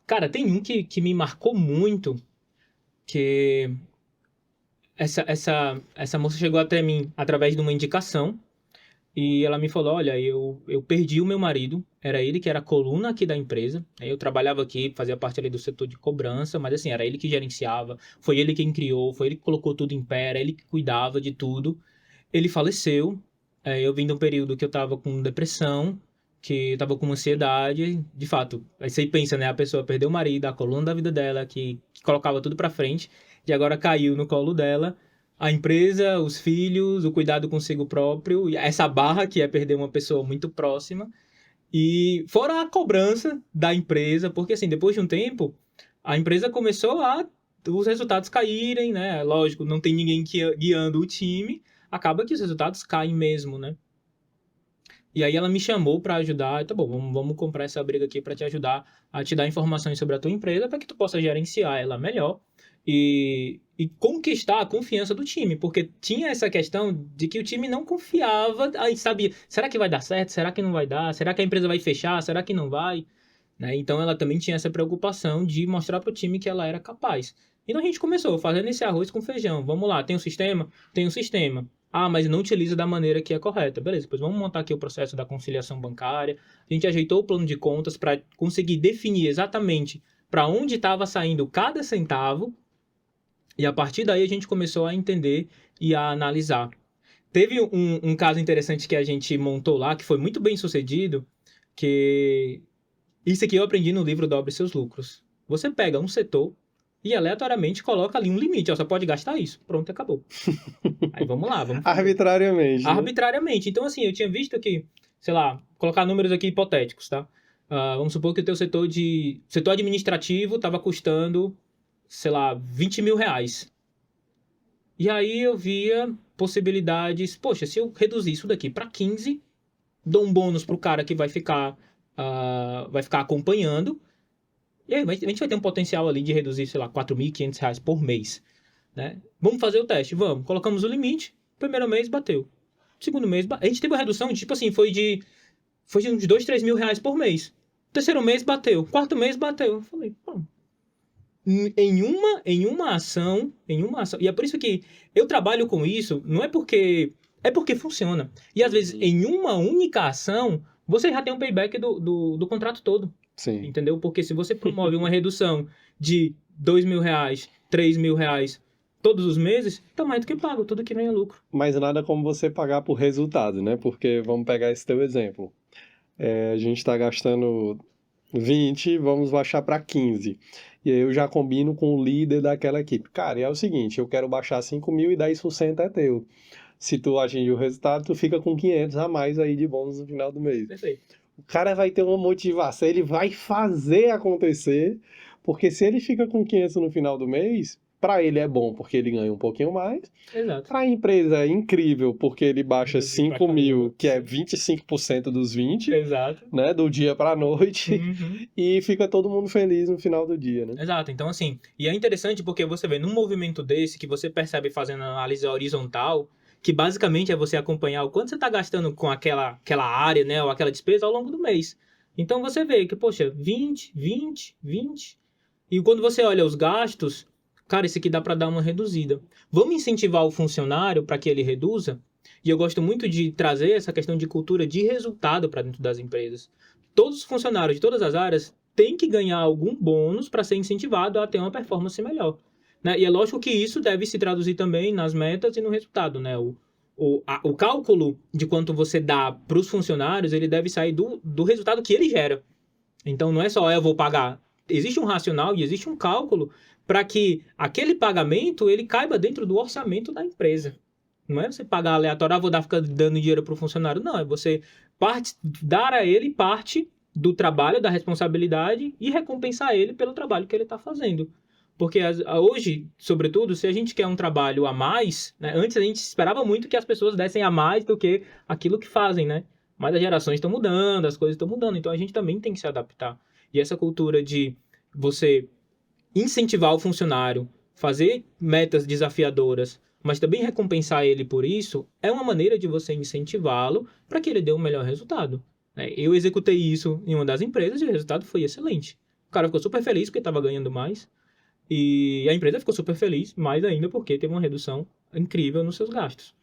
Cara, tem um que me marcou muito, que essa moça chegou até mim através de uma indicação, e ela me falou, olha, eu perdi o meu marido, era ele que era a coluna aqui da empresa, eu trabalhava aqui, fazia parte ali do setor de cobrança, mas assim, era ele que gerenciava, foi ele quem criou, foi ele que colocou tudo em pé, era ele que cuidava de tudo. Ele faleceu, eu vim de um período que eu tava com depressão, que eu tava com ansiedade, de fato, aí você pensa, né, a pessoa perdeu o marido, a coluna da vida dela, que colocava tudo pra frente, e agora caiu no colo dela, a empresa, os filhos, o cuidado consigo próprio, e essa barra que é perder uma pessoa muito próxima, e fora a cobrança da empresa, porque assim, depois de um tempo, a empresa começou os resultados caírem, né? Lógico, não tem ninguém guiando o time, acaba que os resultados caem mesmo, né? E aí ela me chamou para ajudar, tá bom, vamos comprar essa briga aqui para te ajudar a te dar informações sobre a tua empresa para que tu possa gerenciar ela melhor e conquistar a confiança do time, porque tinha essa questão de que o time não confiava, aí sabia, será que vai dar certo? Será que não vai dar? Será que a empresa vai fechar? Será que não vai? Né? Então ela também tinha essa preocupação de mostrar para o time que ela era capaz. Então a gente começou fazendo esse arroz com feijão. Vamos lá, tem um sistema? Tem um sistema. Ah, mas não utiliza da maneira que é correta. Beleza, depois vamos montar aqui o processo da conciliação bancária. A gente ajeitou o plano de contas para conseguir definir exatamente para onde estava saindo cada centavo. E a partir daí a gente começou a entender e a analisar. Teve um caso interessante que a gente montou lá, que foi muito bem sucedido, que isso aqui eu aprendi no livro Dobre Seus Lucros. Você pega um setor e aleatoriamente coloca ali um limite. Ó, você pode gastar isso. Pronto, acabou. Aí vamos lá. Arbitrariamente. Né? Arbitrariamente. Então, assim, eu tinha visto que, sei lá, colocar números aqui hipotéticos, tá? Vamos supor que o teu setor administrativo estava custando, sei lá, 20 mil reais. E aí eu via possibilidades, poxa, se eu reduzir isso daqui para 15, dou um bônus pro cara que vai ficar acompanhando, e aí a gente vai ter um potencial ali de reduzir, sei lá, R$4.500 por mês. Né? Vamos fazer o teste, vamos. Colocamos o limite, primeiro mês bateu. Segundo mês, a gente teve uma redução de, tipo assim, foi de uns R$2, R$3.000 por mês. Terceiro mês bateu, quarto mês bateu. Eu falei, pô, em uma ação, e é por isso que eu trabalho com isso, não é porque, é porque funciona. E às vezes, em uma única ação, você já tem um payback do contrato todo. Sim. Entendeu? Porque se você promove uma redução de R$2.000, R$3.000 todos os meses, tá mais do que pago, tudo que vem é lucro. Mas nada como você pagar por resultado, né? Porque, vamos pegar esse teu exemplo. A gente está gastando 20, vamos baixar para 15. E aí eu já combino com o líder daquela equipe. Cara, e é o seguinte, eu quero baixar 5 mil e 10% é teu. Se tu atingir o resultado, tu fica com 500 a mais aí de bônus no final do mês. Perfeito. O cara vai ter uma motivação, ele vai fazer acontecer, porque se ele fica com 500 no final do mês, para ele é bom, porque ele ganha um pouquinho mais. Exato. Para a empresa é incrível, porque ele baixa 5 mil, que é 25% dos 20, Exato. Né, do dia para a noite, Uhum. e fica todo mundo feliz no final do dia, né? Exato, então assim, e é interessante porque você vê num movimento desse, que você percebe fazendo análise horizontal, que basicamente é você acompanhar o quanto você está gastando com aquela área, né, ou aquela despesa ao longo do mês. Então você vê que, poxa, 20, 20, 20. E quando você olha os gastos, cara, esse aqui dá para dar uma reduzida. Vamos incentivar o funcionário para que ele reduza? E eu gosto muito de trazer essa questão de cultura de resultado para dentro das empresas. Todos os funcionários de todas as áreas têm que ganhar algum bônus para ser incentivado a ter uma performance melhor. Né? E é lógico que isso deve se traduzir também nas metas e no resultado. Né? O cálculo de quanto você dá para os funcionários, ele deve sair do resultado que ele gera. Então não é só eu vou pagar existe um racional e existe um cálculo para que aquele pagamento ele caiba dentro do orçamento da empresa. Não é você pagar aleatório, vou ficar dando dinheiro para o funcionário. Não, é você dar a ele parte do trabalho, da responsabilidade e recompensar ele pelo trabalho que ele está fazendo. Porque hoje, sobretudo, se a gente quer um trabalho a mais, né, antes a gente esperava muito que as pessoas dessem a mais do que aquilo que fazem, né? Mas as gerações estão mudando, as coisas estão mudando, então a gente também tem que se adaptar. E essa cultura de você incentivar o funcionário, fazer metas desafiadoras, mas também recompensar ele por isso, é uma maneira de você incentivá-lo para que ele dê um melhor resultado. Eu executei isso em uma das empresas e o resultado foi excelente. O cara ficou super feliz porque estava ganhando mais e a empresa ficou super feliz, mais ainda porque teve uma redução incrível nos seus gastos.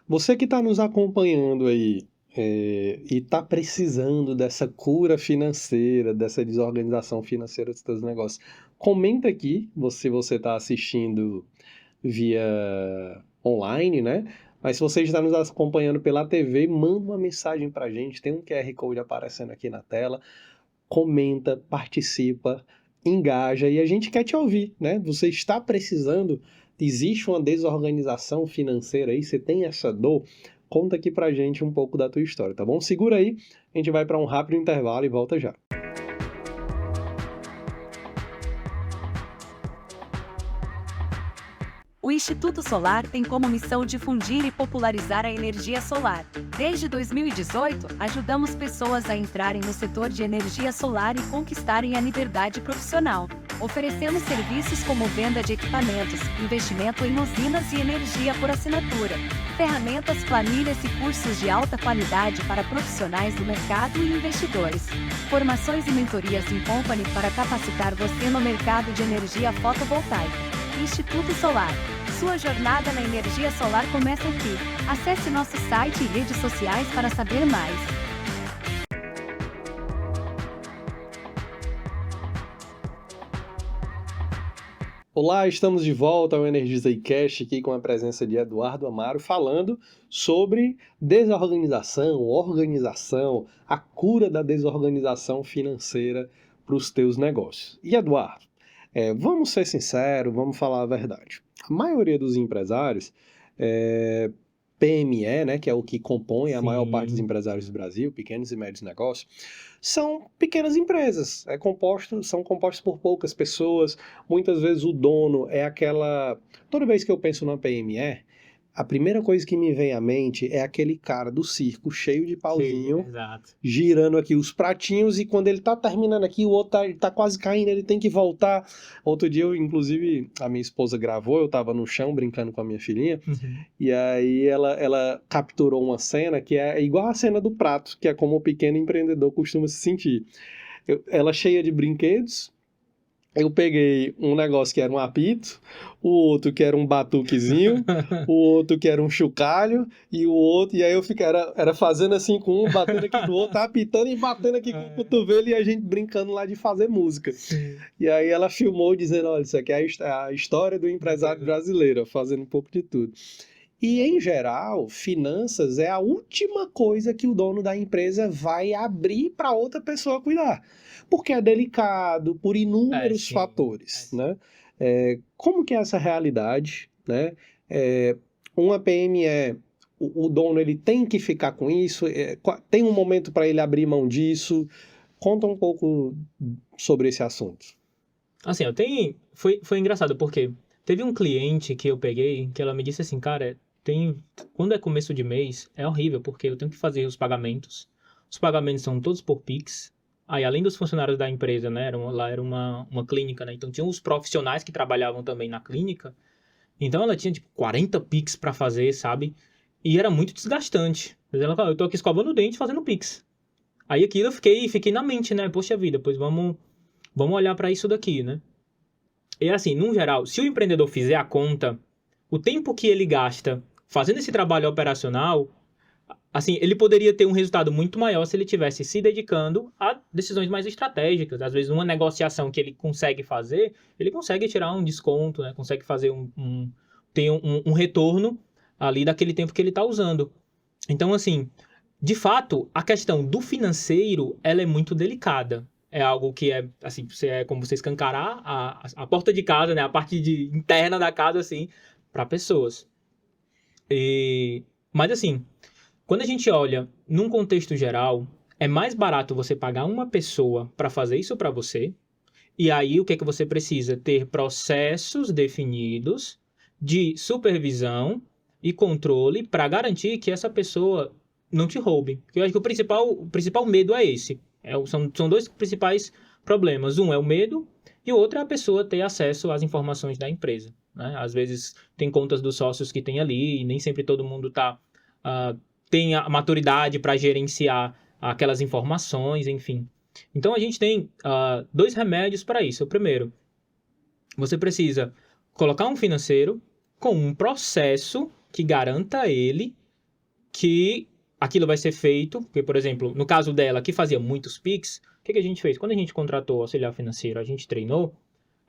Você que está nos acompanhando aí e está precisando dessa cura financeira, dessa desorganização financeira dos seus negócios, comenta aqui se você está assistindo via online, né? Mas se você está nos acompanhando pela TV, manda uma mensagem para a gente, tem um QR Code aparecendo aqui na tela, comenta, participa, engaja e a gente quer te ouvir, né? Você está precisando, existe uma desorganização financeira aí, você tem essa dor? Conta aqui pra gente um pouco da tua história, tá bom? Segura aí, a gente vai para um rápido intervalo e volta já. O Instituto Solar tem como missão difundir e popularizar a energia solar. Desde 2018, ajudamos pessoas a entrarem no setor de energia solar e conquistarem a liberdade profissional. Oferecemos serviços como venda de equipamentos, investimento em usinas e energia por assinatura, ferramentas, planilhas e cursos de alta qualidade para profissionais do mercado e investidores. Formações e mentorias em company para capacitar você no mercado de energia fotovoltaica. Instituto Solar. Sua jornada na energia solar começa aqui. Acesse nosso site e redes sociais para saber mais. Olá, estamos de volta ao Energiza iCast aqui com a presença de Eduardo Amaro falando sobre desorganização, organização, a cura da desorganização financeira para os teus negócios. E Eduardo, vamos ser sinceros, vamos falar a verdade. A maioria dos empresários, PME, né, que é o que compõe a maior parte dos empresários do Brasil, pequenos e médios negócios, são pequenas empresas, são compostos por poucas pessoas, muitas vezes o dono é aquela... Toda vez que eu penso numa PME, a primeira coisa que me vem à mente é aquele cara do circo cheio de pauzinho, girando aqui os pratinhos e quando ele tá terminando aqui, o outro tá quase caindo, ele tem que voltar. Outro dia, inclusive, a minha esposa gravou, eu tava no chão brincando com a minha filhinha, e aí ela capturou uma cena que é igual a cena do prato, que é como o pequeno empreendedor costuma se sentir. Ela cheia de brinquedos, eu peguei um negócio que era um apito, o outro que era um batuquezinho, o outro que era um chocalho, e aí eu era fazendo assim com um, batendo aqui no outro, apitando e batendo aqui com o cotovelo e a gente brincando lá de fazer música. E aí ela filmou dizendo, olha, isso aqui é a história do empresário brasileiro, fazendo um pouco de tudo. E, em geral, finanças é a última coisa que o dono da empresa vai abrir para outra pessoa cuidar. Porque é delicado, por inúmeros fatores, né? Como que é essa realidade, né? Uma PME, o dono ele tem que ficar com isso? Tem um momento para ele abrir mão disso? Conta um pouco sobre esse assunto. Assim, foi engraçado, porque teve um cliente que eu peguei, que ela me disse assim, cara, quando é começo de mês, é horrível, porque eu tenho que fazer os pagamentos. Os pagamentos são todos por Pix. Aí, além dos funcionários da empresa, né, lá era uma clínica, né, então tinha os profissionais que trabalhavam também na clínica, então ela tinha, 40 Pix para fazer, sabe, e era muito desgastante. Mas ela falou, eu tô aqui escovando o dente fazendo Pix. Aí aquilo eu fiquei na mente, né, poxa vida, pois vamos olhar para isso daqui, né. E assim, no geral, se o empreendedor fizer a conta, o tempo que ele gasta fazendo esse trabalho operacional, assim, ele poderia ter um resultado muito maior se ele tivesse se dedicando a decisões mais estratégicas. Às vezes, uma negociação que ele consegue fazer, ele consegue tirar um desconto, né? Consegue fazer ter um retorno ali daquele tempo que ele está usando. Então, assim, de fato, a questão do financeiro, ela é muito delicada. é algo que é, assim, é como você escancarar a porta de casa, né? A parte interna da casa, assim, para pessoas. Mas, assim, quando a gente olha num contexto geral, é mais barato você pagar uma pessoa para fazer isso para você. E aí, o que é que você precisa? Ter processos definidos de supervisão e controle para garantir que essa pessoa não te roube. Porque eu acho que o principal medo é esse. São dois principais problemas. Um é o medo e o outro é a pessoa ter acesso às informações da empresa, né? Às vezes tem contas dos sócios que tem ali e nem sempre todo mundo tem a maturidade para gerenciar aquelas informações, enfim. Então, a gente tem 2 remédios para isso. O primeiro, você precisa colocar um financeiro com um processo que garanta a ele que aquilo vai ser feito. Porque, por exemplo, no caso dela, que fazia muitos Pix, o que a gente fez? Quando a gente contratou o auxiliar financeiro, a gente treinou,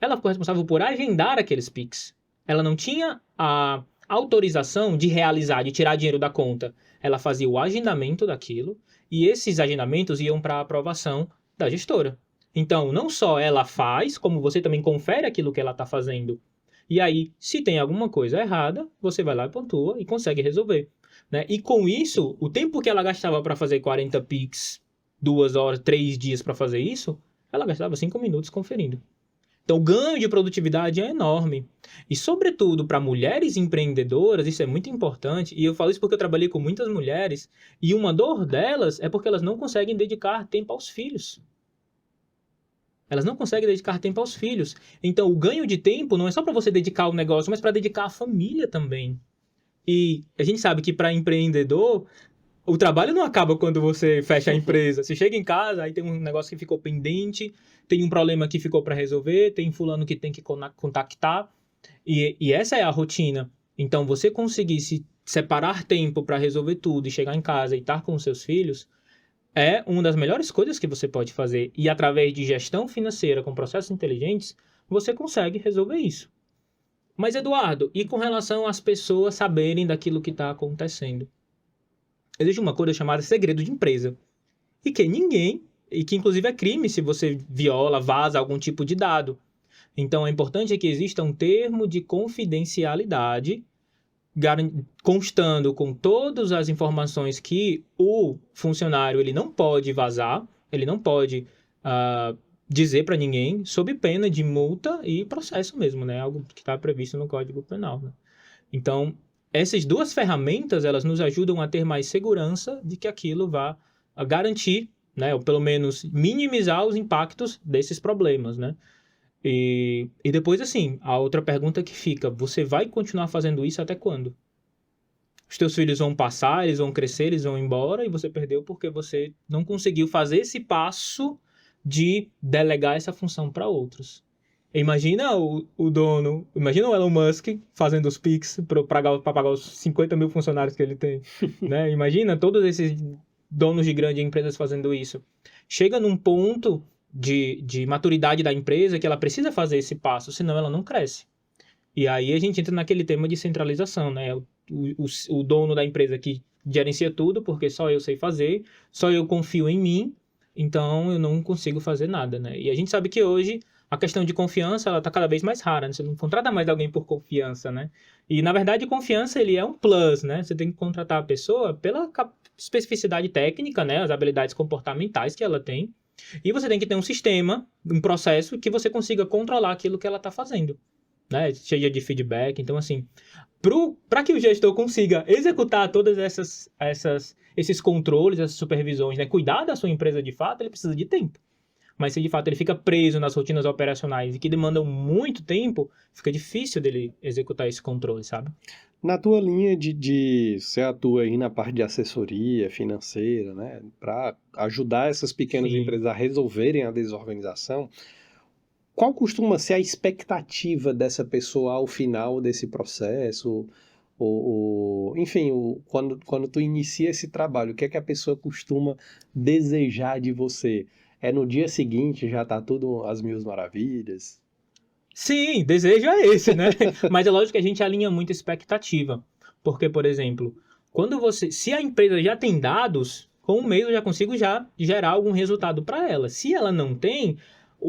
ela ficou responsável por agendar aqueles Pix. Ela não tinha a autorização de realizar, de tirar dinheiro da conta. Ela fazia o agendamento daquilo e esses agendamentos iam para a aprovação da gestora. Então, não só ela faz, como você também confere aquilo que ela está fazendo. E aí, se tem alguma coisa errada, você vai lá e pontua e consegue resolver, né? E com isso, o tempo que ela gastava para fazer 40 Pix, 2 horas, 3 dias para fazer isso, ela gastava 5 minutos conferindo. Então, o ganho de produtividade é enorme. E, sobretudo, para mulheres empreendedoras, isso é muito importante. E eu falo isso porque eu trabalhei com muitas mulheres. E uma dor delas é porque elas não conseguem dedicar tempo aos filhos. Elas não conseguem dedicar tempo aos filhos. Então, o ganho de tempo não é só para você dedicar ao negócio, mas para dedicar à família também. E a gente sabe que para empreendedor, o trabalho não acaba quando você fecha a empresa. Você chega em casa, aí tem um negócio que ficou pendente, tem um problema que ficou para resolver, tem fulano que tem que contactar. E essa é a rotina. Então, você conseguir se separar tempo para resolver tudo e chegar em casa e estar com os seus filhos é uma das melhores coisas que você pode fazer. E através de gestão financeira com processos inteligentes, você consegue resolver isso. Mas, Eduardo, e com relação às pessoas saberem daquilo que está acontecendo? Existe uma coisa chamada segredo de empresa. E que inclusive é crime se você viola, vaza algum tipo de dado. Então, é importante que exista um termo de confidencialidade constando com todas as informações que o funcionário ele não pode vazar, ele não pode dizer para ninguém, sob pena de multa e processo mesmo, né? Algo que está previsto no Código Penal, né? Então, essas 2 ferramentas, elas nos ajudam a ter mais segurança de que aquilo vá garantir, né? Ou pelo menos minimizar os impactos desses problemas, né? E depois, assim, a outra pergunta que fica, você vai continuar fazendo isso até quando? Os teus filhos vão passar, eles vão crescer, eles vão embora e você perdeu porque você não conseguiu fazer esse passo de delegar essa função para outros. Imagina o dono, imagina o Elon Musk fazendo os Pix para pagar os 50 mil funcionários que ele tem, né? Imagina todos esses donos de grandes empresas fazendo isso. Chega num ponto de maturidade da empresa que ela precisa fazer esse passo, senão ela não cresce. E aí a gente entra naquele tema de centralização, né? O dono da empresa que gerencia tudo, porque só eu sei fazer, só eu confio em mim, então eu não consigo fazer nada, né? E a gente sabe que hoje a questão de confiança, ela está cada vez mais rara, né? Você não contrata mais alguém por confiança, né? E, na verdade, confiança, ele é um plus, né? Você tem que contratar a pessoa pela especificidade técnica, né? As habilidades comportamentais que ela tem. E você tem que ter um sistema, um processo que você consiga controlar aquilo que ela está fazendo, né? Cheia de feedback. Então, assim, para que o gestor consiga executar todas esses controles, essas supervisões, né? Cuidar da sua empresa de fato, ele precisa de tempo. Mas se de fato ele fica preso nas rotinas operacionais e que demandam muito tempo, fica difícil dele executar esse controle, sabe? Na tua linha você atua aí na parte de assessoria financeira, né? Para ajudar essas pequenas empresas a resolverem a desorganização. Qual costuma ser a expectativa dessa pessoa ao final desse processo? Enfim, quando tu inicia esse trabalho, o que é que a pessoa costuma desejar de você? É no dia seguinte já tá tudo às mil maravilhas? Sim, desejo é esse, né? Mas é lógico que a gente alinha muito expectativa. Porque, por exemplo, se a empresa já tem dados, Com um mês eu já consigo já gerar algum resultado para ela. Se ela não tem,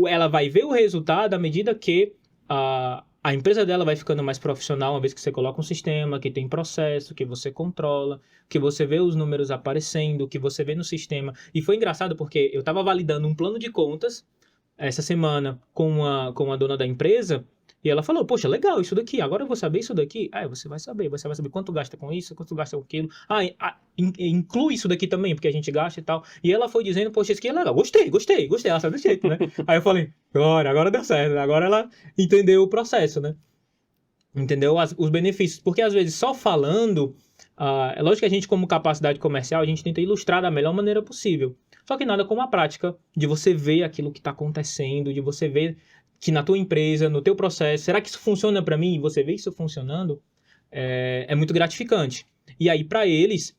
ela vai ver o resultado à medida que a empresa dela vai ficando mais profissional, uma vez que você coloca um sistema, que tem processo, que você controla, que você vê os números aparecendo, que você vê no sistema. E foi engraçado porque eu estava validando um plano de contas essa semana com a dona da empresa, e ela falou, poxa, legal isso daqui, agora eu vou saber isso daqui. Você vai saber quanto gasta com isso, quanto gasta com aquilo. Inclui isso daqui também, porque a gente gasta e tal. E ela foi dizendo, poxa, isso aqui é legal. Gostei, ela sabe do jeito, né? Aí eu falei, agora deu certo, né? Agora ela entendeu o processo, né? Entendeu os benefícios. Porque às vezes só falando, é lógico que a gente como capacidade comercial, a gente tenta ilustrar da melhor maneira possível. Só que nada como a prática de você ver aquilo que está acontecendo, de você ver que na tua empresa, no teu processo, será que isso funciona para mim? E você vê isso funcionando, é muito gratificante. E aí, para eles,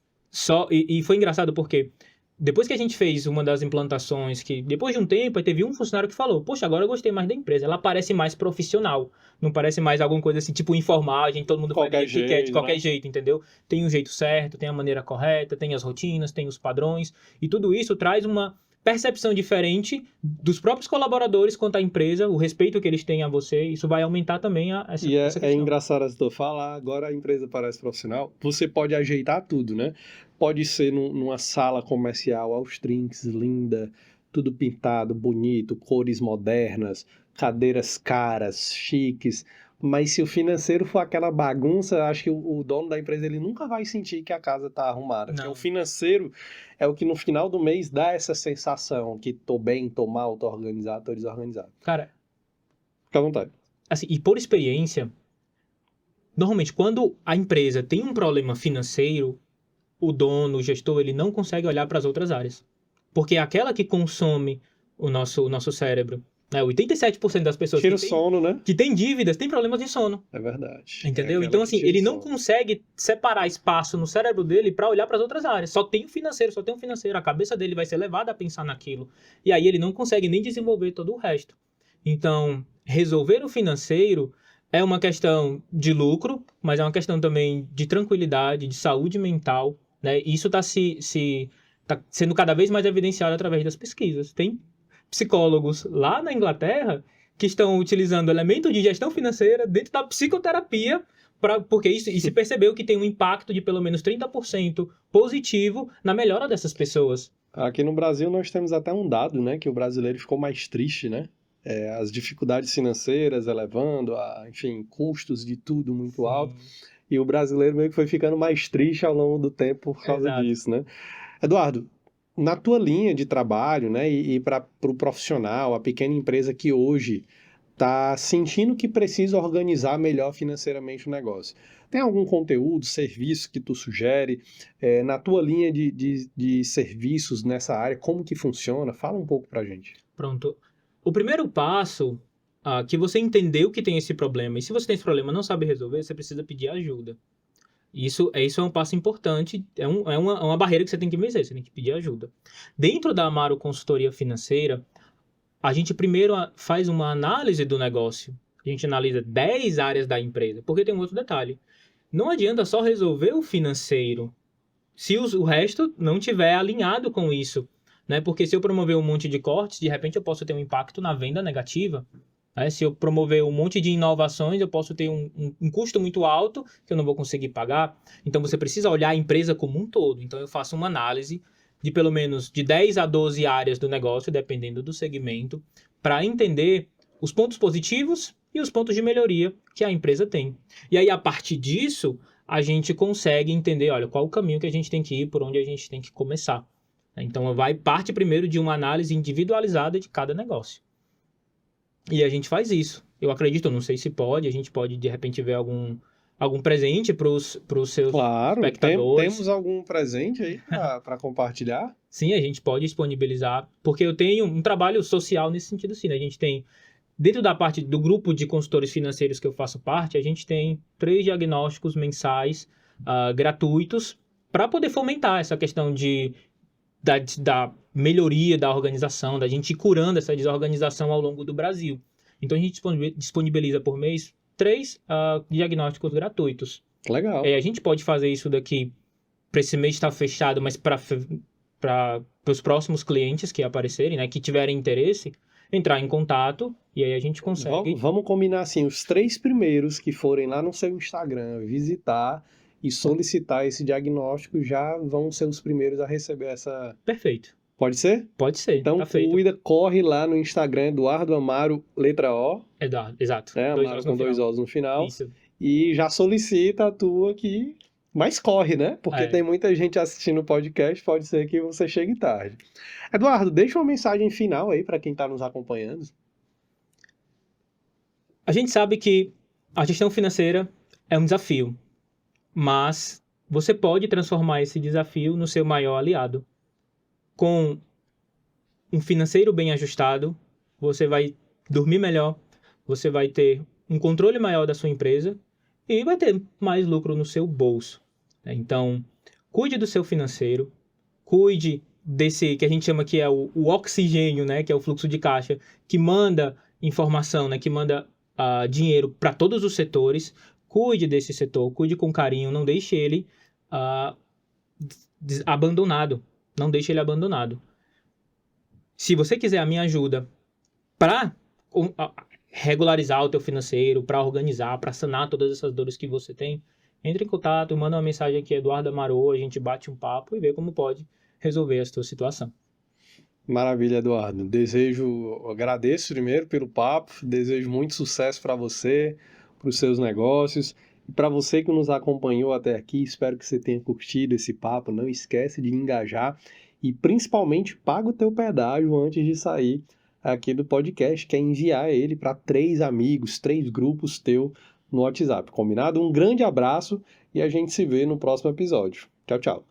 e foi engraçado porque depois que a gente fez uma das implantações, que depois de um tempo, aí teve um funcionário que falou, poxa, agora eu gostei mais da empresa, ela parece mais profissional, não parece mais alguma coisa assim, tipo informal, todo mundo faz etiquete de qualquer jeito, entendeu? Tem um jeito certo, tem a maneira correta, tem as rotinas, tem os padrões, e tudo isso traz uma percepção diferente dos próprios colaboradores quanto à empresa, o respeito que eles têm a você, isso vai aumentar também essa questão. É engraçado se tu falar, agora a empresa parece profissional, você pode ajeitar tudo, né? Pode ser numa sala comercial aos trinques, linda, tudo pintado, bonito, cores modernas, cadeiras caras, chiques, mas se o financeiro for aquela bagunça, acho que o dono da empresa ele nunca vai sentir que a casa está arrumada. Porque o financeiro é o que no final do mês dá essa sensação que tô bem, tô mal, tô organizado, tô desorganizado. Cara, fica à vontade. Assim, e por experiência, normalmente quando a empresa tem um problema financeiro, o dono, o gestor, ele não consegue olhar para as outras áreas. Porque é aquela que consome o nosso cérebro. 87% das pessoas que tem dívidas tem problemas de sono. É verdade. Entendeu? Então, assim, ele não consegue separar espaço no cérebro dele para olhar para as outras áreas. Só tem o financeiro. A cabeça dele vai ser levada a pensar naquilo. E aí ele não consegue nem desenvolver todo o resto. Então, resolver o financeiro é uma questão de lucro, mas é uma questão também de tranquilidade, de saúde mental, né? E isso está tá sendo cada vez mais evidenciado através das pesquisas. Tem psicólogos lá na Inglaterra que estão utilizando elementos de gestão financeira dentro da psicoterapia, porque isso, e se percebeu que tem um impacto de pelo menos 30% positivo na melhora dessas pessoas. Aqui no Brasil nós temos até um dado, né, que o brasileiro ficou mais triste, né? As dificuldades financeiras elevando, enfim, custos de tudo muito alto, e o brasileiro meio que foi ficando mais triste ao longo do tempo por causa disso, né? Eduardo, na tua linha de trabalho, né, e para o profissional, a pequena empresa que hoje está sentindo que precisa organizar melhor financeiramente o negócio, tem algum conteúdo, serviço que tu sugere? Na tua linha de serviços nessa área, como que funciona? Fala um pouco pra gente. Pronto. O primeiro passo, que você entendeu que tem esse problema, e se você tem esse problema e não sabe resolver, você precisa pedir ajuda. Isso é um passo importante, é uma barreira que você tem que vencer, você tem que pedir ajuda. Dentro da Amaro Consultoria Financeira, a gente primeiro faz uma análise do negócio. A gente analisa 10 áreas da empresa, porque tem um outro detalhe. Não adianta só resolver o financeiro se o resto não tiver alinhado com isso, né? Porque se eu promover um monte de cortes, de repente eu posso ter um impacto na venda negativa. Se eu promover um monte de inovações, eu posso ter um custo muito alto que eu não vou conseguir pagar. Então, você precisa olhar a empresa como um todo. Então, eu faço uma análise de pelo menos de 10 a 12 áreas do negócio, dependendo do segmento, para entender os pontos positivos e os pontos de melhoria que a empresa tem. E aí, a partir disso, a gente consegue entender, olha, qual o caminho que a gente tem que ir, por onde a gente tem que começar. Então, parte primeiro de uma análise individualizada de cada negócio. E a gente faz isso. Eu acredito, não sei se pode, a gente pode, de repente, ver algum presente para os seus espectadores. Temos algum presente aí para compartilhar? Sim, a gente pode disponibilizar, porque eu tenho um trabalho social nesse sentido, sim. A gente tem, dentro da parte do grupo de consultores financeiros que eu faço parte, a gente tem 3 diagnósticos mensais gratuitos para poder fomentar essa questão da melhoria da organização, da gente ir curando essa desorganização ao longo do Brasil. Então, a gente disponibiliza por mês 3 diagnósticos gratuitos. Legal. A gente pode fazer isso daqui, para esse mês estar fechado, mas para para os próximos clientes que aparecerem, né, que tiverem interesse, entrar em contato e aí a gente consegue. Vamos combinar assim, os 3 primeiros que forem lá no seu Instagram visitar e solicitar esse diagnóstico já vão ser os primeiros a receber essa... Perfeito. Pode ser? Pode ser, Então, tá feito. corre lá no Instagram, Eduardo Amaro, letra O. Eduardo, exato. Né? Dois Amaro Os com no 2 final. Os no final. Isso. E já solicita a tua aqui. Mas corre, né? Porque tem muita gente assistindo o podcast, pode ser que você chegue tarde. Eduardo, deixa uma mensagem final aí para quem está nos acompanhando. A gente sabe que a gestão financeira é um desafio, mas você pode transformar esse desafio no seu maior aliado. Com um financeiro bem ajustado, você vai dormir melhor, você vai ter um controle maior da sua empresa e vai ter mais lucro no seu bolso. Então, cuide do seu financeiro, cuide desse que a gente chama que é o oxigênio, né, que é o fluxo de caixa, que manda informação, né, que manda dinheiro para todos os setores. Cuide desse setor, cuide com carinho, não deixe ele abandonado. Não deixe ele abandonado. Se você quiser a minha ajuda para regularizar o teu financeiro, para organizar, para sanar todas essas dores que você tem, entre em contato, manda uma mensagem aqui, Eduardo Amaro, a gente bate um papo e vê como pode resolver a sua situação. Maravilha, Eduardo. Agradeço primeiro pelo papo, desejo muito sucesso para você, para os seus negócios. E para você que nos acompanhou até aqui, espero que você tenha curtido esse papo. Não esquece de engajar e principalmente paga o teu pedágio antes de sair aqui do podcast, que é enviar ele para 3 amigos, 3 grupos teu no WhatsApp. Combinado? Um grande abraço e a gente se vê no próximo episódio. Tchau, tchau.